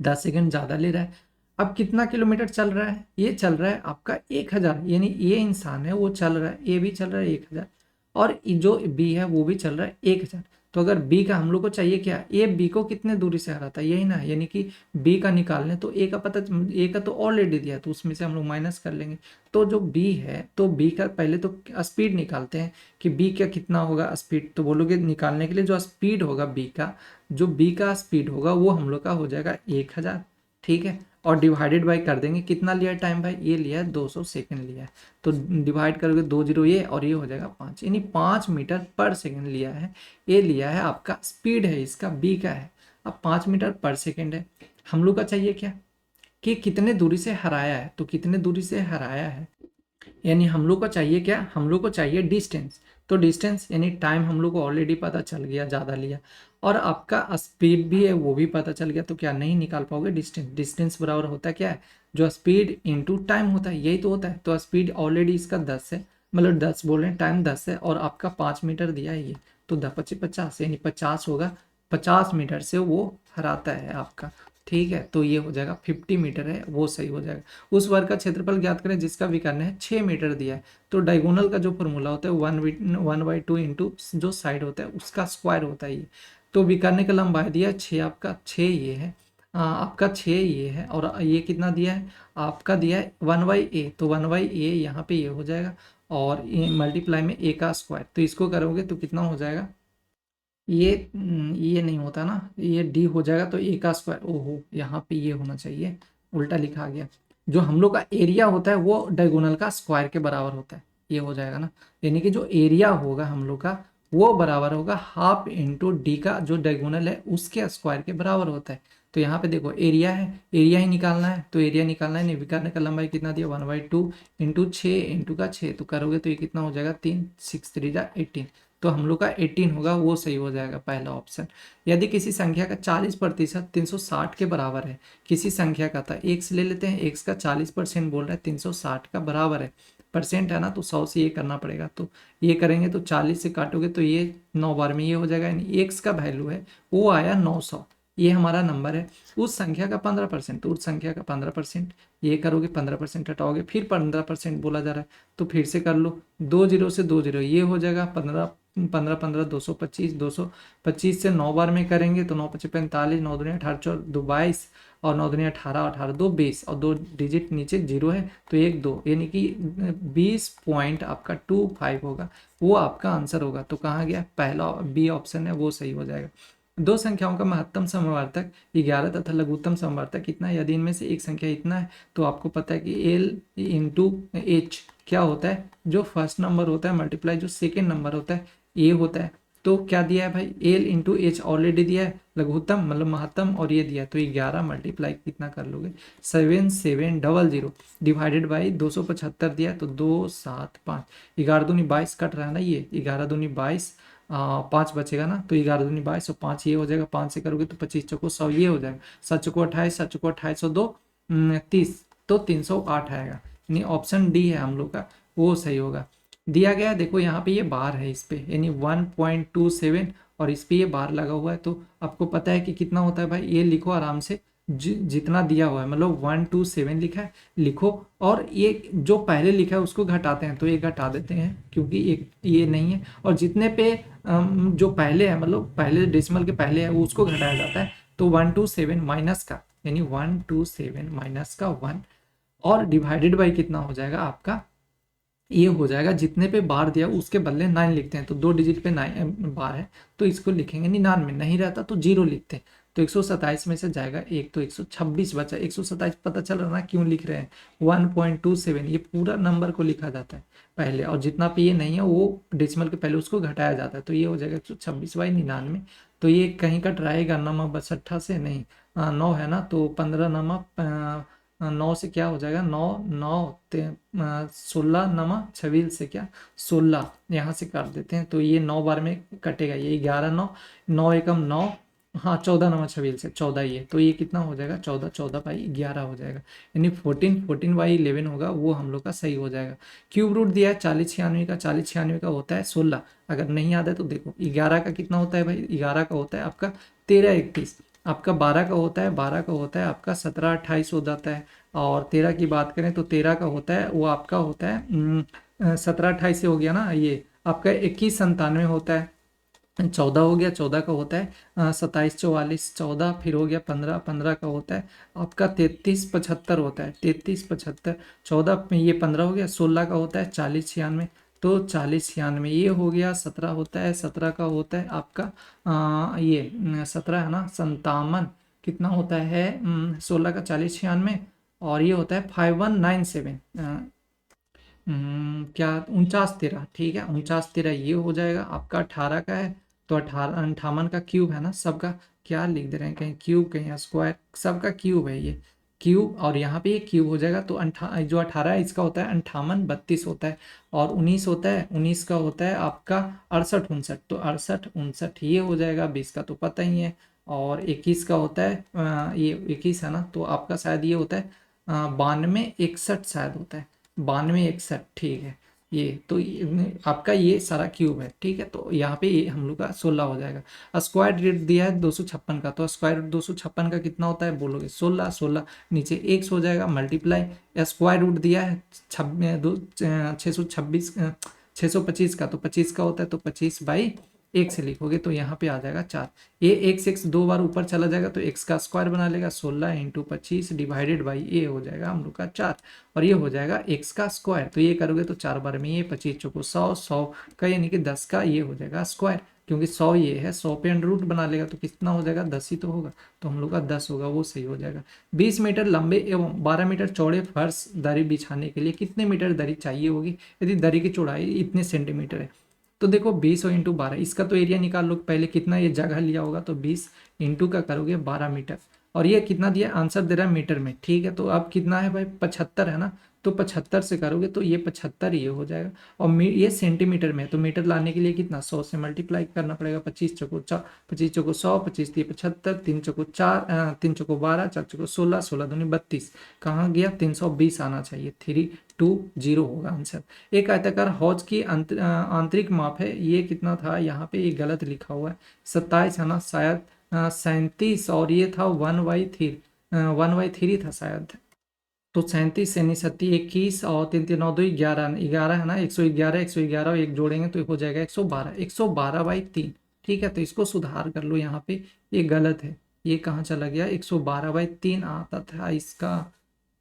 S1: 10 सेकंड ज़्यादा ले रहा है। अब कितना किलोमीटर चल रहा है, ये चल रहा है आपका 1000, यानी ये इंसान है वो चल रहा है, ए भी चल रहा है 1000 और जो बी है वो भी चल रहा है 1000। तो अगर बी का हम लोग को चाहिए क्या, ए बी को कितने दूरी से हराता है, यही ना, यानी कि बी का निकालने तो ए का पता, ए का तो ऑलरेडी दिया तो उसमें से हम लोग माइनस कर लेंगे। तो जो बी है तो बी का पहले तो स्पीड निकालते हैं कि बी का कितना होगा स्पीड, तो बोलोगे निकालने के लिए जो स्पीड होगा बी का, जो बी का स्पीड होगा वो हम लोग का हो जाएगा 1000। ठीक है, और डिवाइडेड बाई कर देंगे, कितना लिया है टाइम भाई, ये लिया है 200 सेकंड लिया है। तो डिवाइड करोगे 2 0 ये और ये हो जाएगा 5, यानी 5 मीटर पर सेकंड लिया है, ये लिया है आपका स्पीड है इसका बी का है। अब 5 मीटर पर सेकंड है, हम लोग का चाहिए क्या कि कितने दूरी से हराया है, तो कितने दूरी से हराया है, यानी हम लोग को चाहिए क्या, हम लोग को चाहिए डिस्टेंस। तो डिस्टेंस यानी टाइम हम लोग को ऑलरेडी पता चल गया ज़्यादा लिया, और आपका स्पीड भी है वो भी पता चल गया, तो क्या नहीं निकाल पाओगे डिस्टेंस, डिस्टेंस बराबर होता है क्या है, जो स्पीड इंटू टाइम होता है, यही तो होता है। तो स्पीड ऑलरेडी इसका 10 है, मतलब 10 बोल रहे हैं, टाइम 10 है और आपका 5 मीटर दिया है ये, तो 10×5 = 50 यानी 50 होगा, 50 मीटर से वो हराता है आपका। ठीक है, तो ये हो जाएगा 50 मीटर है वो सही हो जाएगा। उस वर्ग का क्षेत्रफल ज्ञात करें जिसका विकर्ण है 6 मीटर दिया है। तो डायगोनल का जो फॉर्मूला होता है 1/2 इंटू जो साइड होता है उसका स्क्वायर होता है ये। तो विकर्ण का लंबाई दिया 6, आपका 6 ये है, आपका 6 ये है और ये कितना दिया है आपका दिया है 1/a, तो 1/a यहाँ पे ये हो जाएगा और ये मल्टीप्लाई में a का स्क्वायर, तो इसको करोगे तो कितना हो जाएगा, ये नहीं होता ना, ये डी हो जाएगा तो ए का स्क्वायर, ओहो यहाँ पे ये होना चाहिए, उल्टा लिखा गया। जो हम लोग का एरिया होता है वो डायगोनल का स्क्वायर के बराबर होता है, ये हो जाएगा ना, यानी कि जो एरिया होगा हम लोग का वो बराबर होगा हाफ इंटू डी का जो डायगोनल है उसके स्क्वायर के बराबर होता है। तो यहाँ पे देखो एरिया है, एरिया ही निकालना है, तो एरिया निकालना है, निर्विकर्ण का लंबाई कितना दिया 1/2 इंटू 6 इंटू का 6, तो करोगे तो ये कितना हो जाएगा 3, 6 3 जा 18, तो हम लोग का 18 होगा, वो सही हो जाएगा पहला ऑप्शन। यदि किसी संख्या का 40% 360 के बराबर है, किसी संख्या का था एक्स ले लेते हैं, एक्स का 40% बोल रहा है 360 का बराबर है, परसेंट है ना तो 100 से ये करना पड़ेगा, तो ये करेंगे तो 40 से काटोगे तो ये 9 बार में ये हो जाएगा, यानी एक्स का वैल्यू है वो आया 900, ये हमारा नंबर है। उस संख्या का 15%, तो उस संख्या का 15%, ये करोगे 15% हटाओगे, फिर 15% बोला जा रहा है, तो फिर से कर लो, 2 जीरो से 2 जीरो ये हो जाएगा 15 15 15 225, 225 से 9 बार में करेंगे तो 9 पचे 45, 9 दूनी 18 4 2 22 और 9 दूनी 18, 18 2 20 और 2 डिजिट नीचे जीरो है तो 1 2, यानी कि 20 पॉइंट आपका 25 होगा, वो आपका आंसर होगा। तो कहाँ गया, पहला बी ऑप्शन है वो सही हो जाएगा। दो संख्याओं का महत्तम समवर्तक 11 तथा लघुत्तम समवर्तक कितना है, यदि इनमें से एक संख्या इतना है तो आपको पता है कि एल इंटू एच क्या होता है, जो फर्स्ट नंबर होता है मल्टीप्लाई जो सेकेंड नंबर होता है ये होता है। तो क्या दिया है भाई, एल इंटू एच ऑलरेडी दिया है, लघुत्तम मतलब महत्तम और ये दिया है, तो 11 मल्टीप्लाई कितना कर लोगे 7700 डिवाइडेड बाई 275 दिया है तो 2 7 5, 11 दूनी 22 कट रहा है ना, ये 11 दूनी 22 5 बचेगा ना, तो 11 दूनी 22 और 5 ये हो जाएगा, 5 से करोगे तो 25 चौको 100 ये हो जाएगा, 7 चौको 28, 7 चौको 28 और 2 30, तो 308 आएगा, यानी ऑप्शन डी है हम लोग का वो सही होगा। दिया गया है देखो यहाँ पे ये बार है इस पे, यानी 1.27 और इस पे ये बार लगा हुआ है, तो आपको पता है कि कितना होता है भाई, ये लिखो आराम से, जितना दिया हुआ है मतलब 127 लिखा है लिखो, और ये जो पहले लिखा है उसको घटाते हैं, तो ये घटा देते हैं क्योंकि एक ये नहीं है, और जितने पे जो पहले है मतलब पहले डेसिमल के पहले है उसको घटाया जाता है, तो 127 माइनस का, यानी 127 माइनस का 1 और डिवाइडेड बाई कितना हो जाएगा आपका, ये हो जाएगा जितने पे बार दिया उसके बदले 9 लिखते हैं, तो 2 डिजिट पे 9 बार है तो इसको लिखेंगे 99, नहीं रहता तो 0 लिखते हैं, तो 127 में से जाएगा एक, तो 126 बचा, 127 पता चल रहा ना क्यों लिख रहे हैं 1.27, ये पूरा नंबर को लिखा जाता है पहले, और जितना पे ये नहीं है वो डेसिमल के पहले उसको घटाया जाता है, तो ये हो जाएगा 126/99, तो ये कहीं का ट्राएगा नमा 62 से नहीं 9 है ना, तो 15 नमा 9 से क्या हो जाएगा 9 9 16 नमा 26 से क्या 16, यहाँ से काट देते हैं तो ये 9 बार में कटेगा, ये 11 9 9 एकम 9, हाँ 14 नमा 26 से 14, ये तो ये कितना हो जाएगा 14 14/11 हो जाएगा, यानी 14/11 होगा, वो हम लोग का सही हो जाएगा। क्यूब रूट दिया है 40 का, 40 का होता है 16, अगर नहीं याद है तो देखो 11 का कितना होता है भाई, 11 का होता है आपका 13 31, आपका 12 का होता है, 12 का होता है आपका 17 28 हो जाता है, और 13 की बात करें तो 13 का होता है वो आपका होता है 17 28 से हो गया ना, ये आपका 21 97 होता है, 14 हो गया, 14 का होता है 27 44, 14 फिर हो गया 15, 15 का होता है आपका 33 75 होता है, 33 75, 14 ये 15 हो गया, 16 का होता है 40 96, तो 40 96 ये हो गया, 17 होता है, 17 का होता है आपका ये 17 है ना 57, कितना होता है 16 का 40 96 और ये होता है 5197, क्या 49 13, ठीक है 49 13 ये हो जाएगा आपका, 18 का है तो 18 58 का क्यूब है ना सबका, क्या लिख दे रहे हैं कहीं क्यूब कहीं स्क्वायर, सबका क्यूब है ये क्यूब, और यहाँ पे ये क्यूब हो जाएगा, तो जो 18 है इसका होता है 58 32 होता है, और 19 होता है, 19 का होता है आपका 68 59, तो 68 59 ये हो जाएगा, 20 का तो पता ही है, और 21 का होता है ये 21 है ना, तो आपका शायद ये होता है 92 61 शायद होता है, 92 61, ठीक है ये तो आपका ये सारा क्यूब है, ठीक है, तो यहाँ पे ये हम लोग का 16 हो जाएगा। स्क्वायर रूट दिया है 256 का, तो स्क्वायर रूट 256 का कितना होता है बोलोगे 16 16, नीचे x हो जाएगा मल्टीप्लाई, स्क्वायर रूट दिया है 626 625 का, तो 25 का होता है तो 25/1 से लिखोगे तो यहाँ पे आ जाएगा 4, ये x 2 बार ऊपर चला जाएगा तो x का स्क्वायर बना लेगा, 16 × 25 डिवाइडेड बाई ये हो जाएगा हम लोग का 4, और ये हो जाएगा x का स्क्वायर, तो ये करोगे तो 4 बार में ये 25 चौको 100 100 का यानी कि 10 का ये हो जाएगा स्क्वायर, क्योंकि 100 ये है 100 पे अंडर रूट बना लेगा तो कितना हो जाएगा 10 ही तो होगा, तो हम लोग का 10 होगा वो सही हो जाएगा। 20 मीटर लंबे एवं 12 मीटर चौड़े फर्श दरी बिछाने के लिए कितने मीटर दरी चाहिए होगी, यदि दरी की चौड़ाई इतने सेंटीमीटर है, तो देखो 20 और इंटू 12, इसका तो एरिया निकाल लो पहले कितना ये जगह लिया होगा, तो 20 इंटू का करोगे 12 मीटर, और ये कितना दिया, आंसर दे रहा है मीटर में, ठीक है। तो अब कितना है भाई, 75 है ना, तो 75 से करोगे तो ये 75 ये हो जाएगा। और ये सेंटीमीटर में है, तो मीटर लाने के लिए कितना, 100 से मल्टीप्लाई करना पड़ेगा। 25 चौको 25 चौको 100, 25 दिए 75, 3 चौको 4, 3 चौको 12, 4 चौको 16, 16 दूनी 32, कहाँ गया, 320 आना चाहिए, 320 होगा आंसर। एक आयताकार हौज की आंतरिक माप है, ये कितना था, यहाँ पे ये गलत लिखा हुआ है, 27 है ना शायद, 37, और ये था 1/3, 1/3 था शायद। तो 37 यानी 37, 21 और 3 3 9 2 11, 11 है ना, 111, 111 और एक जोड़ेंगे तो हो जाएगा 112, 112/3, ठीक है। तो इसको सुधार कर लो, यहाँ पे ये गलत है, ये कहाँ चला गया, 112/3 आता था इसका,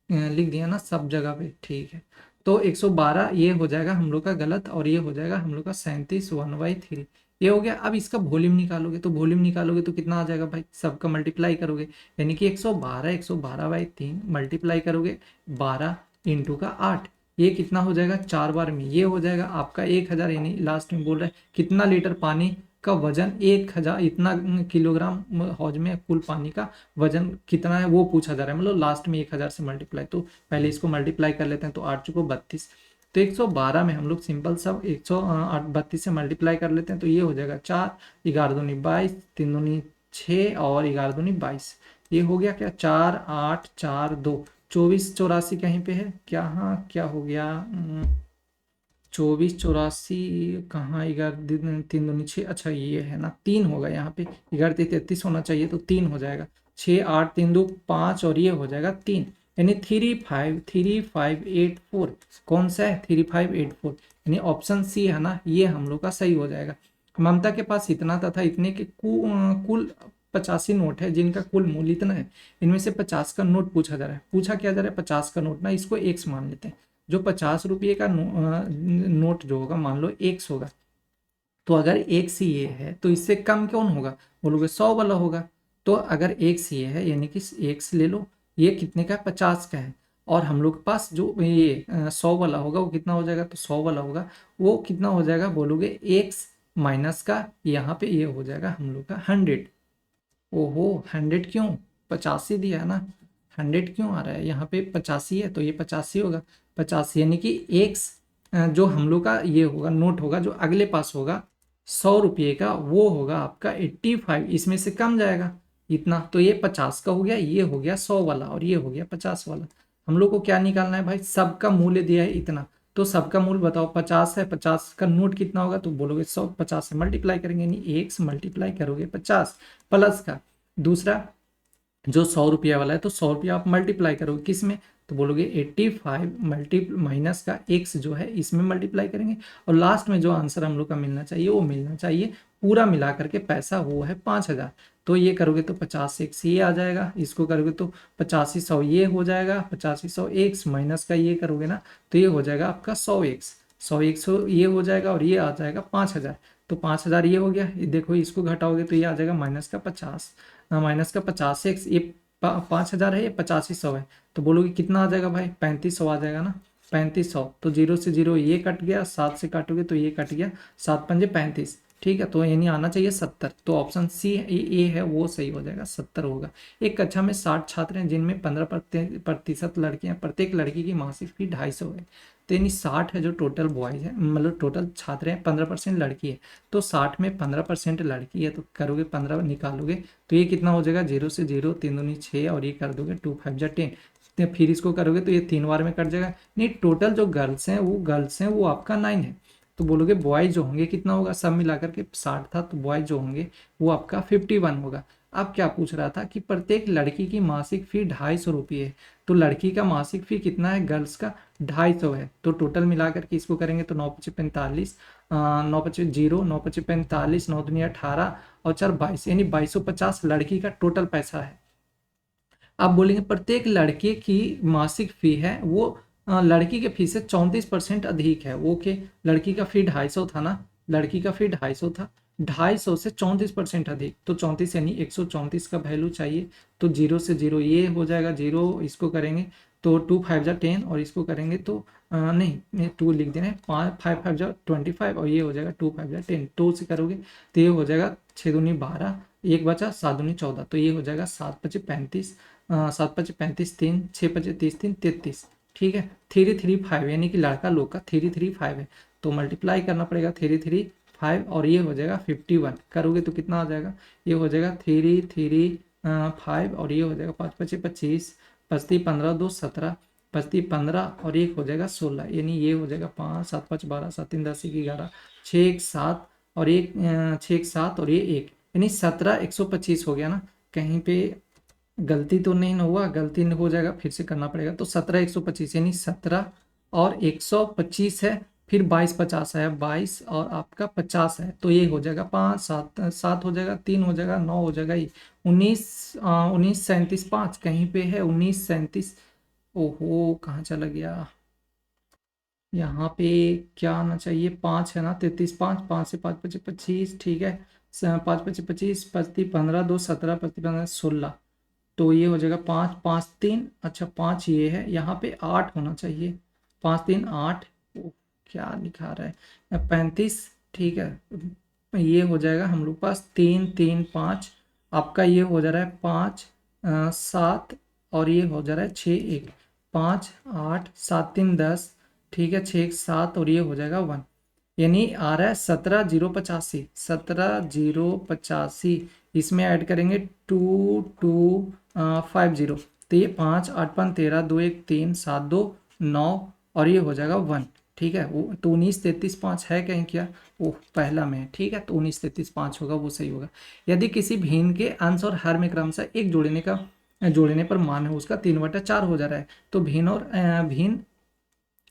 S1: लिख दिया ना सब जगह पे, ठीक है। तो 112 ये हो जाएगा हम लोग का गलत, और ये हो जाएगा हम लोग का 37, 1/3 ये हो गया। अब इसका वॉल्यूम निकालोगे, तो वॉल्यूम निकालोगे तो कितना आ जाएगा भाई, सबका मल्टीप्लाई करोगे, यानी कि 112, 112/3 मल्टीप्लाई करोगे 12 इंटू का 8, ये कितना हो जाएगा, 4 बार में ये हो जाएगा आपका 1000, यानी लास्ट में बोल रहा है कितना लीटर पानी का वजन, 1000, इतना किलोग्राम हौज में कुल पानी का वजन कितना है वो पूछा जा रहा है, मतलब लास्ट में 1000 से मल्टीप्लाई। तो पहले इसको मल्टीप्लाई कर लेते हैं, तो 8 चुको 32, तो 112 में हम लोग सिंपल सब 132 से मल्टीप्लाई कर लेते हैं, तो ये हो जाएगा 4, 11 दूनी 22, 3 दूनी 6 और 11 दूनी 22, ये हो गया क्या, 4 8 4 2, 24 84 कहीं पे है क्या, हाँ क्या हो गया, 24 84 कहाँ, 11 3 दूनी 6, अच्छा ये है ना, 3 होगा यहाँ पे, 11 33 होना चाहिए, तो 3 हो जाएगा, 6 8 3 2 5 और ये हो जाएगा 3, यानी 35 कौन सा है, 3584, यानी ऑप्शन सी है ना, ये हम लोग का सही हो जाएगा। ममता के पास इतना तथा इतने के कुल 85 नोट है जिनका कुल मूल्य इतना है, इनमें से 50 का नोट पूछा जा रहा है, पूछा क्या जा रहा है, 50 का नोट ना, इसको एक्स मान लेते हैं, जो 50 रुपये का नोट जो होगा मान लो एक्स होगा, तो अगर एक्स ही ये है तो इससे कम कौन होगा, बोलोगे 100 वाला होगा। तो अगर एक्स ये है यानी कि एक्स ले लो, ये कितने का, 50 का है, और हम लोग के पास जो ये 100 वाला होगा वो कितना हो जाएगा, तो 100 वाला होगा वो कितना हो जाएगा, बोलोगे एक्स माइनस का, यहाँ पे ये हो जाएगा हम लोग का 100। ओहो 100 क्यों, 85 दिया है ना, 100 क्यों आ रहा है यहाँ पे, 85 है तो ये 85 होगा, 85 यानी कि एक्स जो हम लोग का ये होगा नोट होगा जो अगले पास होगा 100 रुपये का, वो होगा आपका 85, इसमें से कम जाएगा इतना, तो ये 50 का हो गया, ये हो गया 100 वाला और ये हो गया 50 वाला। हम लोग को क्या निकालना है भाई, सबका मूल्य दिया है इतना, तो सबका मूल्य बताओ, 50 है, 50 का नोट कितना होगा, तो बोलोगे 100, 50 से मल्टीप्लाई करेंगे, यानी एक्स मल्टीप्लाई करोगे 50 प्लस का, दूसरा जो 100 रुपया वाला है तो 100 रुपया आप मल्टीप्लाई करोगे किस में, तो बोलोगे 85 मल्टी माइनस का एक्स जो है इसमें मल्टीप्लाई करेंगे, और लास्ट में जो आंसर हम लोग का मिलना चाहिए वो मिलना चाहिए पूरा मिला करके पैसा, वो है 5000। तो ये करोगे तो 50 एक्स ये आ जाएगा, इसको करोगे तो 85 100 ये हो जाएगा, 85 100 एक्स माइनस का ये करोगे ना, तो ये हो जाएगा आपका 100 एक्स, 100 एक्स ये हो जाएगा, और ये आ जाएगा 5000, तो 5000 ये हो गया, ये देखो इसको घटाओगे तो ये आ जाएगा माइनस का 50, माइनस का 50 एक्स, ये 5000 है, ये 8500 है, तो बोलोगे कितना आ जाएगा भाई, 3500 आ जाएगा ना, 3500, तो 0 से 0 ये कट गया, 7 से काटोगे तो ये कट गया, 7 पंजे 35, ठीक है। तो यानी आना चाहिए 70, तो ऑप्शन सी ए है वो सही हो जाएगा, 70 होगा। एक कक्षा में 60 छात्र हैं जिनमें 15% लड़कियां, प्रत्येक लड़की की मासिक फी 250 है, तो यानी 60 है जो टोटल बॉयज है, मतलब टोटल छात्र हैं, 15% लड़की है, तो 60 में 15% लड़की है, तो करोगे 15 निकालोगे तो ये कितना हो जाएगा, 0 से 0 3 दूनी 6 और ये कर दोगे 2 5 जा 10, तो फिर इसको करोगे तो ये 3 बार में कट जाएगा, नहीं टोटल जो गर्ल्स हैं वो आपका 9 है, तो बोलोगे बॉयज जो होंगे कितना होगा, सब मिलाकर के 60 था, तो बॉयज जो होंगे वो आपका 51 होगा। अब क्या पूछ रहा था कि प्रत्येक लड़की की मासिक फी 250 रुपये है, तो लड़की का मासिक फी कितना है, गर्ल्स का 250 है, तो टोटल मिलाकर के इसको करेंगे तो 9 पचे 45, 9 पचे 0, 9 पचे 45, 9 दुनिया 18 और 4 22, यानी 2250 लड़की का टोटल पैसा है। आप बोलेंगे प्रत्येक लड़के की मासिक फी है वो लड़की के फी से 34% अधिक है, वो के लड़की का फी 250 था ना, लड़की का फी 250 था, 250 से 34% अधिक, तो 34 यानी 134 का वैल्यू चाहिए, तो 0 से 0 ये हो जाएगा 0, इसको करेंगे तो 2 5 जा 10 और इसको करेंगे तो नहीं 2 लिख देना है, 5 5 जा 25 और ये हो जाएगा 2 5 जा 10, 2 से करोगे तो ये हो जाएगा 6 दूनी 12, एक बचा 7 दूनी 14, तो ये हो जाएगा 7 पचे 35, 7 पचे 35, 3 6 पचे 30, 3 33। ठीक है, 335 यानी कि लड़का लोग का 335 है, तो मल्टीप्लाई करना पड़ेगा 335 और ये हो जाएगा 51। करोगे तो कितना आ जाएगा, ये हो जाएगा 335 और ये हो जाएगा 5 पचे 25, 25 15 2 17, 25 15 और एक हो जाएगा 16, यानी ये हो जाएगा 5 7 5 12 7 3 10 11 6 1 7 और एक 6 1 7 और ये एक, यानी 17 125 हो गया ना। कहीं पे गलती तो नहीं ना हुआ, गलती हो जाएगा फिर से करना पड़ेगा। तो 17 125 यानी 17 और 125 है, फिर 22 50 है, 22 और आपका 50 है, तो ये हो जाएगा 5 7 7 हो जाएगा, 3 हो जाएगा, 9 हो जाएगा, ये 19 19 37 5 कहीं पे है 19 37। ओहो कहाँ चला गया, यहाँ पे क्या आना चाहिए, 5 है ना, 33 5 5 से 5 पचे 25, ठीक है, 5 पचे 25, 25 15 2 17, 25 15 16, तो ये हो जाएगा 5 5 3, अच्छा 5 ये है, यहाँ पे 8 होना चाहिए, 5 3 8, क्या लिखा रहा है 35, ठीक है, ये हो जाएगा हम लोग पास 3 3 5, आपका ये हो जा रहा है 5 7 और ये हो जा रहा है 6 1, 5 8 7 3 10, ठीक है, 6 1 7 और ये हो जाएगा 1, यानी आ रहा है 17 0 85, 17 0 85, इसमें ऐड करेंगे 2 2 50, तो ये 5 8 5 13 2 1 3 7 2 9 और ये हो जाएगा 1। ठीक है, वो तो 19 33 5 है कहीं क्या, वो पहला में है, ठीक है, तो 19 33 5 होगा, वो सही होगा। यदि किसी भिन्न के अंश और हर में क्रमशः एक जोड़ने पर मान है उसका 3/4 हो जा रहा है, तो भिन्न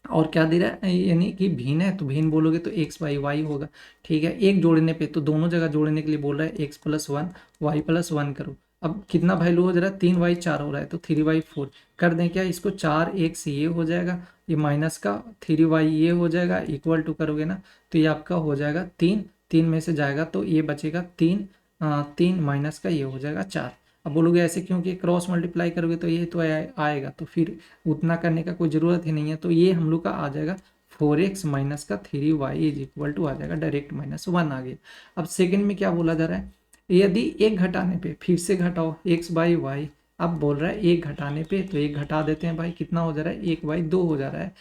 S1: और क्या दे रहा है, यानी कि भिन्न है तो भिन्न बोलोगे तो एक्स बाई वाई होगा। ठीक है, एक जोड़ने पे तो दोनों जगह जोड़ने के लिए बोल रहा है x plus one y plus one करो। अब कितना वैल्यू हो जा रहा है, 3y 4 हो रहा है, तो 3y 4 कर दें क्या इसको, 4x ये हो जाएगा, ये माइनस का 3y ये हो जाएगा, इक्वल टू करोगे ना तो ये आपका हो जाएगा 3, 3 में से जाएगा तो ये बचेगा 3, 3 माइनस का ये हो जाएगा 4। अब बोलोगे ऐसे क्योंकि क्रॉस मल्टीप्लाई करोगे तो ये तो आएगा, तो फिर उतना करने का कोई ज़रूरत ही नहीं है, तो ये हम लोग का आ जाएगा 4x माइनस का 3y इज इक्वल टू आ जाएगा डायरेक्ट -1 आ गया। अब सेकंड में क्या बोला जा रहा है, यदि एक घटाने पे फिर से घटाओ x बाई वाई, अब बोल रहा है एक घटाने पे तो एक घटा देते हैं भाई, कितना हो जा रहा है 1/2 हो जा रहा है,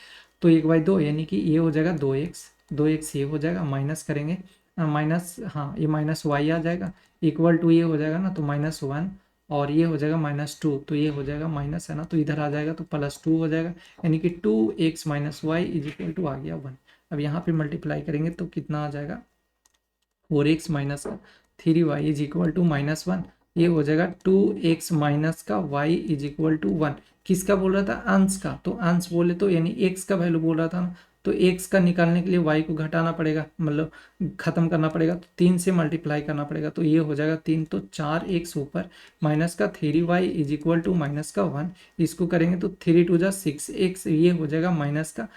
S1: तो 1/2 यानी कि ये हो जाएगा 2x ये हो जाएगा, माइनस करेंगे माइनस, हाँ ये माइनस वाई आ जाएगा, इक्वल टू ये हो जाएगा ना तो -1 और ये हो जाएगा -2, तो ये हो जाएगा माइनस है ना, तो इधर आ जाएगा तो +2 हो जाएगा, यानी कि 2x minus y is equal to आ गया 1। अब यहाँ पे मल्टीप्लाई करेंगे तो कितना आ जाएगा, 4x माइनस का 3y इज इक्वल टू -1, ये हो जाएगा 2x माइनस का y इज इक्वल टू 1। किसका बोल रहा था, अंश का, तो अंश बोले तो यानी x का वैल्यू बोल रहा था ना, तो x का निकालने के लिए y को घटाना पड़ेगा, मतलब खत्म करना पड़ेगा, तो 3 से मल्टीप्लाई करना पड़ेगा, तो ये हो जाएगा 3, तो 4x ऊपर माइनस का 3y is equal to minus का 1, इसको करेंगे तो 3 2 जा 6x, ये हो जाएगा माइनस का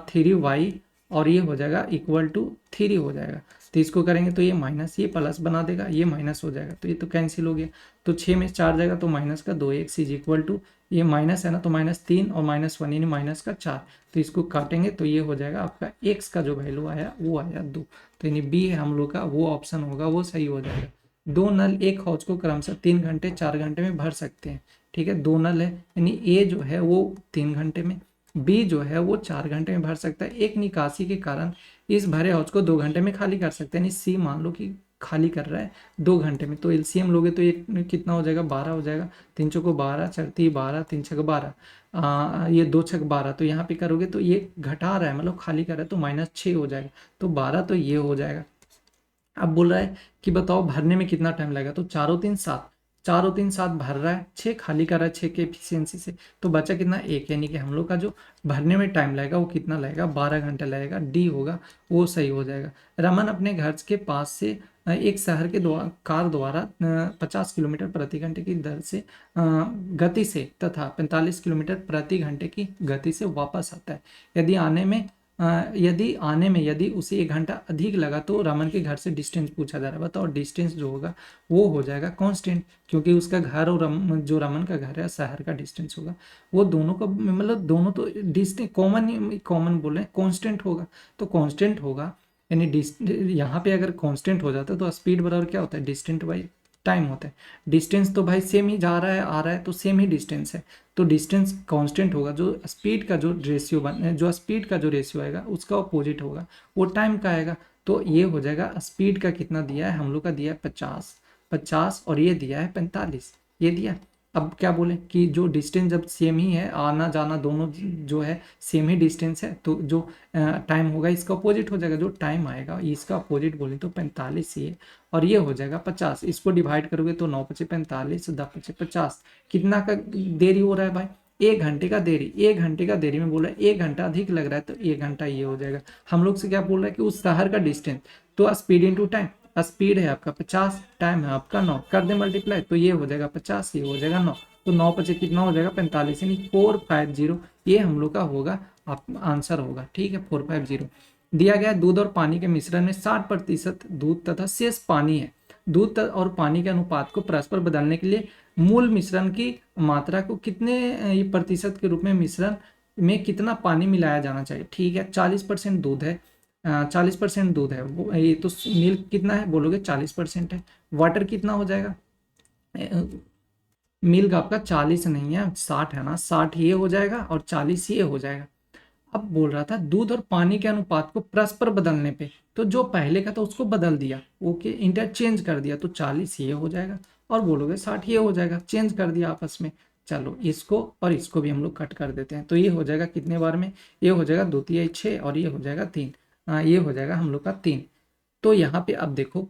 S1: 3y और ये हो जाएगा इक्वल टू 3 हो जाएगा, तो इसको करेंगे तो ये माइनस ये प्लस बना देगा, ये माइनस हो जाएगा, तो ये तो कैंसिल हो गया, तो 6 में 4 जाएगा तो माइनस का 2x इज इक्वल टू, ये माइनस है ना तो -3 और -1 यानी माइनस का 4, तो इसको काटेंगे तो ये हो जाएगा आपका x का जो वैल्यू आया वो आया 2, तो यानी बी है हम लोग का वो ऑप्शन होगा, वो सही हो जाएगा। दो नल एक हौज को क्रमशः 3 घंटे 4 घंटे में भर सकते हैं। ठीक है, दो नल है यानी ए जो है वो 3 घंटे में, बी जो है वो 4 घंटे में भर सकता है। एक निकासी के कारण इस भरे हौज को 2 घंटे में खाली कर सकते हैं, यानी सी मान लो कि खाली कर रहा है 2 घंटे में, तो एलसीएम लोगे तो ये कितना हो जाएगा 12 हो जाएगा, 3 चौको 12 चरती 12 3 छक 12, ये 2 छक 12, तो यहाँ पे करोगे तो ये घटा रहा है मतलब खाली कर रहा है तो -6 हो जाएगा, तो 12 तो ये हो जाएगा। अब बोल रहा है कि बताओ भरने में कितना टाइम लगेगा, तो 4 और 3 7 भर रहा है, 6 खाली कर रहा है 6 के एफिशिएंसी से, तो बचा कितना 1, यानी कि हम लोग का जो भरने में टाइम लगेगा वो कितना लगेगा 12 घंटे लगेगा, डी होगा वो सही हो जाएगा। रमन अपने घर के पास से एक शहर के कार द्वारा 50 किलोमीटर प्रति घंटे की दर से गति से तथा 45 किलोमीटर प्रति घंटे की गति से वापस आता है। यदि उसे 1 घंटा अधिक लगा तो रमन के घर से डिस्टेंस पूछा जा रहा है। बताओ डिस्टेंस जो होगा वो हो जाएगा कांस्टेंट, क्योंकि उसका घर और जो रमन का घर है शहर का डिस्टेंस होगा, वो दोनों का मतलब दोनों तो डिस्टेंस कॉमन बोल रहे हैं, कांस्टेंट होगा, तो कांस्टेंट होगा यानी यहाँ पे अगर कांस्टेंट हो जाता है तो स्पीड बराबर क्या होता है डिस्टेंस बाई टाइम होता है। डिस्टेंस तो भाई सेम ही जा रहा है आ रहा है, तो सेम ही डिस्टेंस है, तो डिस्टेंस कांस्टेंट होगा। जो स्पीड का जो रेशियो जो स्पीड का जो रेशियो आएगा उसका अपोजिट होगा, वो टाइम का आएगा। तो ये हो जाएगा स्पीड का कितना दिया है हम लोग का, दिया है 50 और ये दिया है 45, ये दिया। अब क्या बोले कि जो डिस्टेंस जब सेम ही है, आना जाना दोनों जो है सेम ही डिस्टेंस है, तो जो टाइम होगा इसका अपोजिट हो जाएगा। जो टाइम आएगा इसका अपोजिट बोले तो 45 ये, और ये हो जाएगा 50। इसको डिवाइड करोगे तो 9 पचे 45, 10 पचे 50, कितना का देरी हो रहा है भाई, 1 घंटे का देरी। 1 घंटे का देरी में बोला 1 घंटा अधिक लग रहा है, तो 1 घंटा ये हो जाएगा। हम लोग से क्या बोल रहा है कि उस शहर का डिस्टेंस, तो स्पीड इंटू टाइम, स्पीड है आपका 50, टाइम है आपका 9, कर दे मल्टीप्लाई, तो ये हो जाएगा 50, ये हो जाएगा 9, तो 9 पचे कितना हो जाएगा 45, यानी 450, ये हम लोग का होगा आप आंसर होगा। ठीक है, 450 दिया गया। दूध और पानी के मिश्रण में 60% दूध तथा शेष पानी है। दूध और पानी के अनुपात को परस्पर बदलने के लिए मूल मिश्रण की मात्रा को कितने प्रतिशत के रूप में मिश्रण में कितना पानी मिलाया जाना चाहिए। ठीक है, 40% दूध है, 40% दूध है, वो ये तो मिल्क कितना है बोलोगे 40% है। वाटर कितना हो जाएगा, मिल्क आपका 40 नहीं है 60 है ना, 60 ये हो जाएगा और 40 ये हो जाएगा। अब बोल रहा था दूध और पानी के अनुपात को परस्पर बदलने पे, तो जो पहले का था उसको बदल दिया, ओके इंटरचेंज कर दिया, तो 40 ये हो जाएगा और बोलोगे 60 ये हो जाएगा, चेंज कर दिया आपस में। चलो इसको और इसको भी हम लोग कट कर देते हैं, तो ये हो जाएगा कितने बार में, ये हो जाएगा 2 तिहाई 6 और ये हो जाएगा 3, ये हो जाएगा हम लोग का 3। तो यहाँ पे अब देखो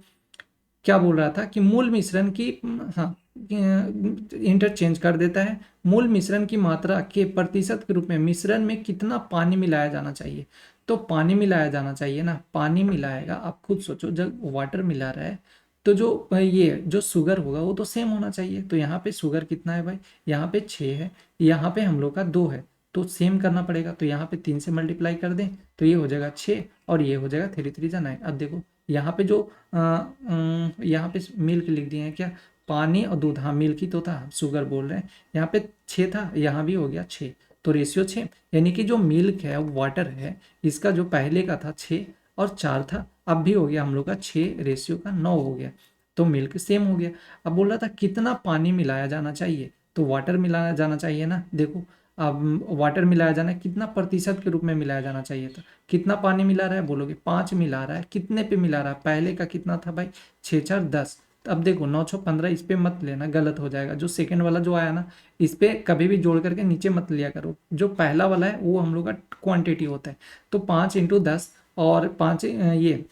S1: क्या बोल रहा था कि मूल मिश्रण की, हाँ इंटरचेंज कर देता है, मूल मिश्रण की मात्रा के प्रतिशत के रूप में मिश्रण में कितना पानी मिलाया जाना चाहिए। तो पानी मिलाया जाना चाहिए ना, पानी मिलाएगा, आप खुद सोचो जब वाटर मिला रहा है तो जो ये जो शुगर होगा वो तो सेम होना चाहिए। तो यहाँ पे शुगर कितना है भाई, यहाँ पे 6 है, यहाँ पे हम लोग का 2 है, तो सेम करना पड़ेगा। तो यहाँ पे 3 से मल्टीप्लाई कर दें तो ये हो जाएगा 6 और ये हो जाएगा 3 3 जा 9। अब देखो यहाँ पे जो यहाँ पे मिल्क लिख दिए हैं क्या, पानी और दूध, हाँ मिल्क ही तो था, शुगर बोल रहे हैं। यहाँ पे 6 था, यहाँ भी हो गया 6, तो रेशियो 6, यानी कि जो मिल्क है वाटर है इसका जो पहले का था 6 और 4 था, अब भी हो गया हम लोग का 6 रेशियो का 9 हो गया, तो मिल्क सेम हो गया। अब बोल रहा था कितना पानी मिलाया जाना चाहिए, तो वाटर मिलाया जाना चाहिए ना। देखो अब वाटर मिलाया जाना है, कितना प्रतिशत के रूप में मिलाया जाना चाहिए था, कितना पानी मिला रहा है बोलोगे 5 मिला रहा है, कितने पे मिला रहा है, पहले का कितना था भाई 6 4 10। अब देखो 9 6 15, इस पे मत लेना, गलत हो जाएगा। जो सेकंड वाला जो आया ना इस पे कभी भी जोड़ करके नीचे मत लिया करो, जो पहला वाला है वो हम लोग का क्वांटिटी होता है। तो 5 इंटू 10 और 5 ये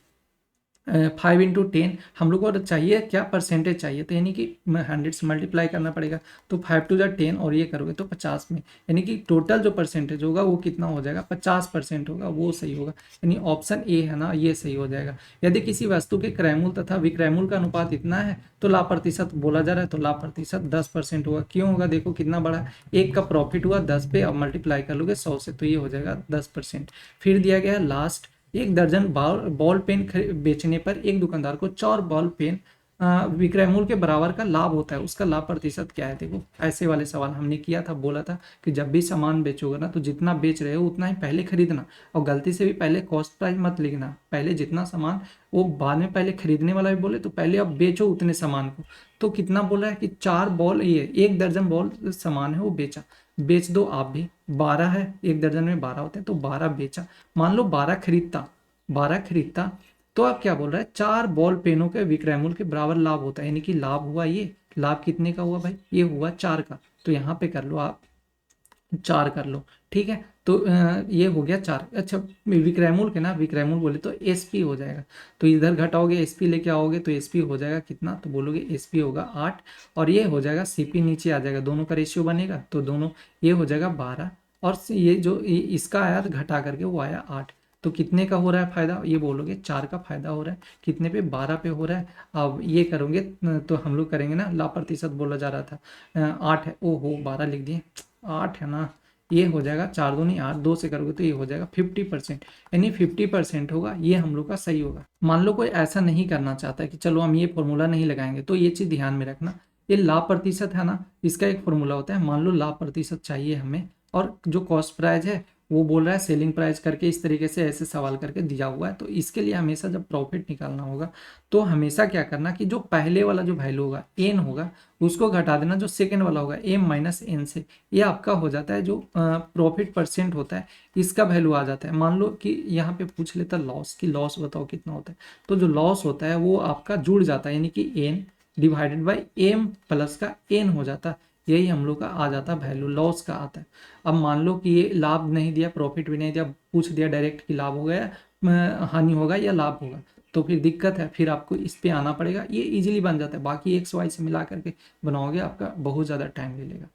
S1: 5 इंटू 10 हम लोग को चाहिए क्या, परसेंटेज चाहिए, तो यानी कि 100 से मल्टीप्लाई करना पड़ेगा, तो 5 टू जा 10 और ये करोगे तो 50 में, यानी कि टोटल जो परसेंटेज होगा वो कितना हो जाएगा 50% होगा, वो सही होगा, यानी ऑप्शन ए है ना ये सही हो जाएगा। यदि किसी वस्तु के क्रयमूल तथा विक्रयमूल का अनुपात इतना है तो लाभ प्रतिशत बोला जा रहा है, तो लाभ प्रतिशत 10% होगा। क्यों होगा, देखो कितना बड़ा, एक का प्रॉफिट हुआ 10 पे, अब मल्टीप्लाई कर लोगे 100 से, तो ये हो जाएगा 10%। फिर दिया गया लास्ट, 1 दर्जन बॉल पेन बेचने पर एक दुकानदार को 4 बॉल पेन विक्रय मूल्य के बराबर का लाभ होता है, उसका लाभ प्रतिशत क्या है। देखो ऐसे वाले सवाल हमने किया था, बोला था कि जब भी सामान बेचोगे ना तो जितना बेच रहे हो उतना ही पहले खरीदना, और गलती से भी पहले कॉस्ट प्राइस मत लिखना, पहले जितना सामान वो बाद में, पहले खरीदने वाला भी बोले तो पहले अब बेचो उतने सामान को। तो कितना बोल रहा है कि 4 बॉल, ये 1 दर्जन बॉल सामान है वो बेचा, बेच दो आप भी, 12 है, 1 दर्जन में 12 होते हैं, तो 12 बेचा। मान लो 12 खरीदता तो आप क्या बोल रहा है, 4 बॉल पेनों के विक्रय मूल्य के बराबर लाभ होता है, यानी कि लाभ हुआ, ये लाभ कितने का हुआ भाई, ये हुआ 4 का, तो यहाँ पे कर लो आप 4 कर लो। ठीक है, तो ये हो गया 4। अच्छा विक्रय मूल्य के ना, विक्रय मूल्य बोले तो एसपी हो जाएगा, तो इधर घटाओगे एसपी लेके आओगे तो एसपी हो जाएगा कितना, तो बोलोगे एसपी होगा 8 और ये हो जाएगा सीपी नीचे आ जाएगा, दोनों का रेशियो बनेगा, तो दोनों ये हो जाएगा 12 और ये जो इसका आया घटा करके वो आया 8, तो कितने का हो रहा है फायदा, ये बोलोगे 4 का फायदा हो रहा है, कितने पे 12 पे हो रहा है। अब ये करोगे तो हम लोग करेंगे ना, लाभ प्रतिशत बोला जा रहा था 8 है, ओहो 12 लिख दिए, 8 है ना, ये हो जाएगा 4 दूनी 8, 2 से करोगे तो ये हो जाएगा 50%, यानी 50% होगा, ये हम लोग का सही होगा। मान लो कोई ऐसा नहीं करना चाहता कि चलो हम ये फॉर्मूला नहीं लगाएंगे, तो ये चीज़ ध्यान में रखना, ये लाभ प्रतिशत है ना, इसका एक फॉर्मूला होता है, मान लो लाभ प्रतिशत चाहिए हमें और जो कॉस्ट प्राइस है वो बोल रहा है सेलिंग प्राइस करके इस तरीके से ऐसे सवाल करके दिया हुआ है। तो इसके लिए हमेशा जब प्रॉफिट निकालना होगा तो हमेशा क्या करना कि जो पहले वाला जो वैल्यू होगा एन होगा उसको घटा देना जो सेकेंड वाला होगा एम माइनस एन से। ये आपका हो जाता है जो प्रॉफिट परसेंट होता है इसका वैल्यू आ जाता है। मान लो कि यहाँ पे पूछ लेता लॉस की लॉस बताओ कितना होता है, तो जो लॉस होता है वो आपका जुड़ जाता है यानी कि n divided by m plus का एन हो जाता है। यही हम लोग का आ जाता है वैल्यू लॉस का आता है। अब मान लो कि ये लाभ नहीं दिया प्रॉफिट भी नहीं दिया, पूछ दिया डायरेक्ट कि लाभ हो गया हानि होगा या लाभ होगा, तो फिर दिक्कत है, फिर आपको इस पे आना पड़ेगा। ये इजीली बन जाता है, बाकी एक्स वाई से मिला करके बनाओगे आपका बहुत ज़्यादा टाइम ले लेगा।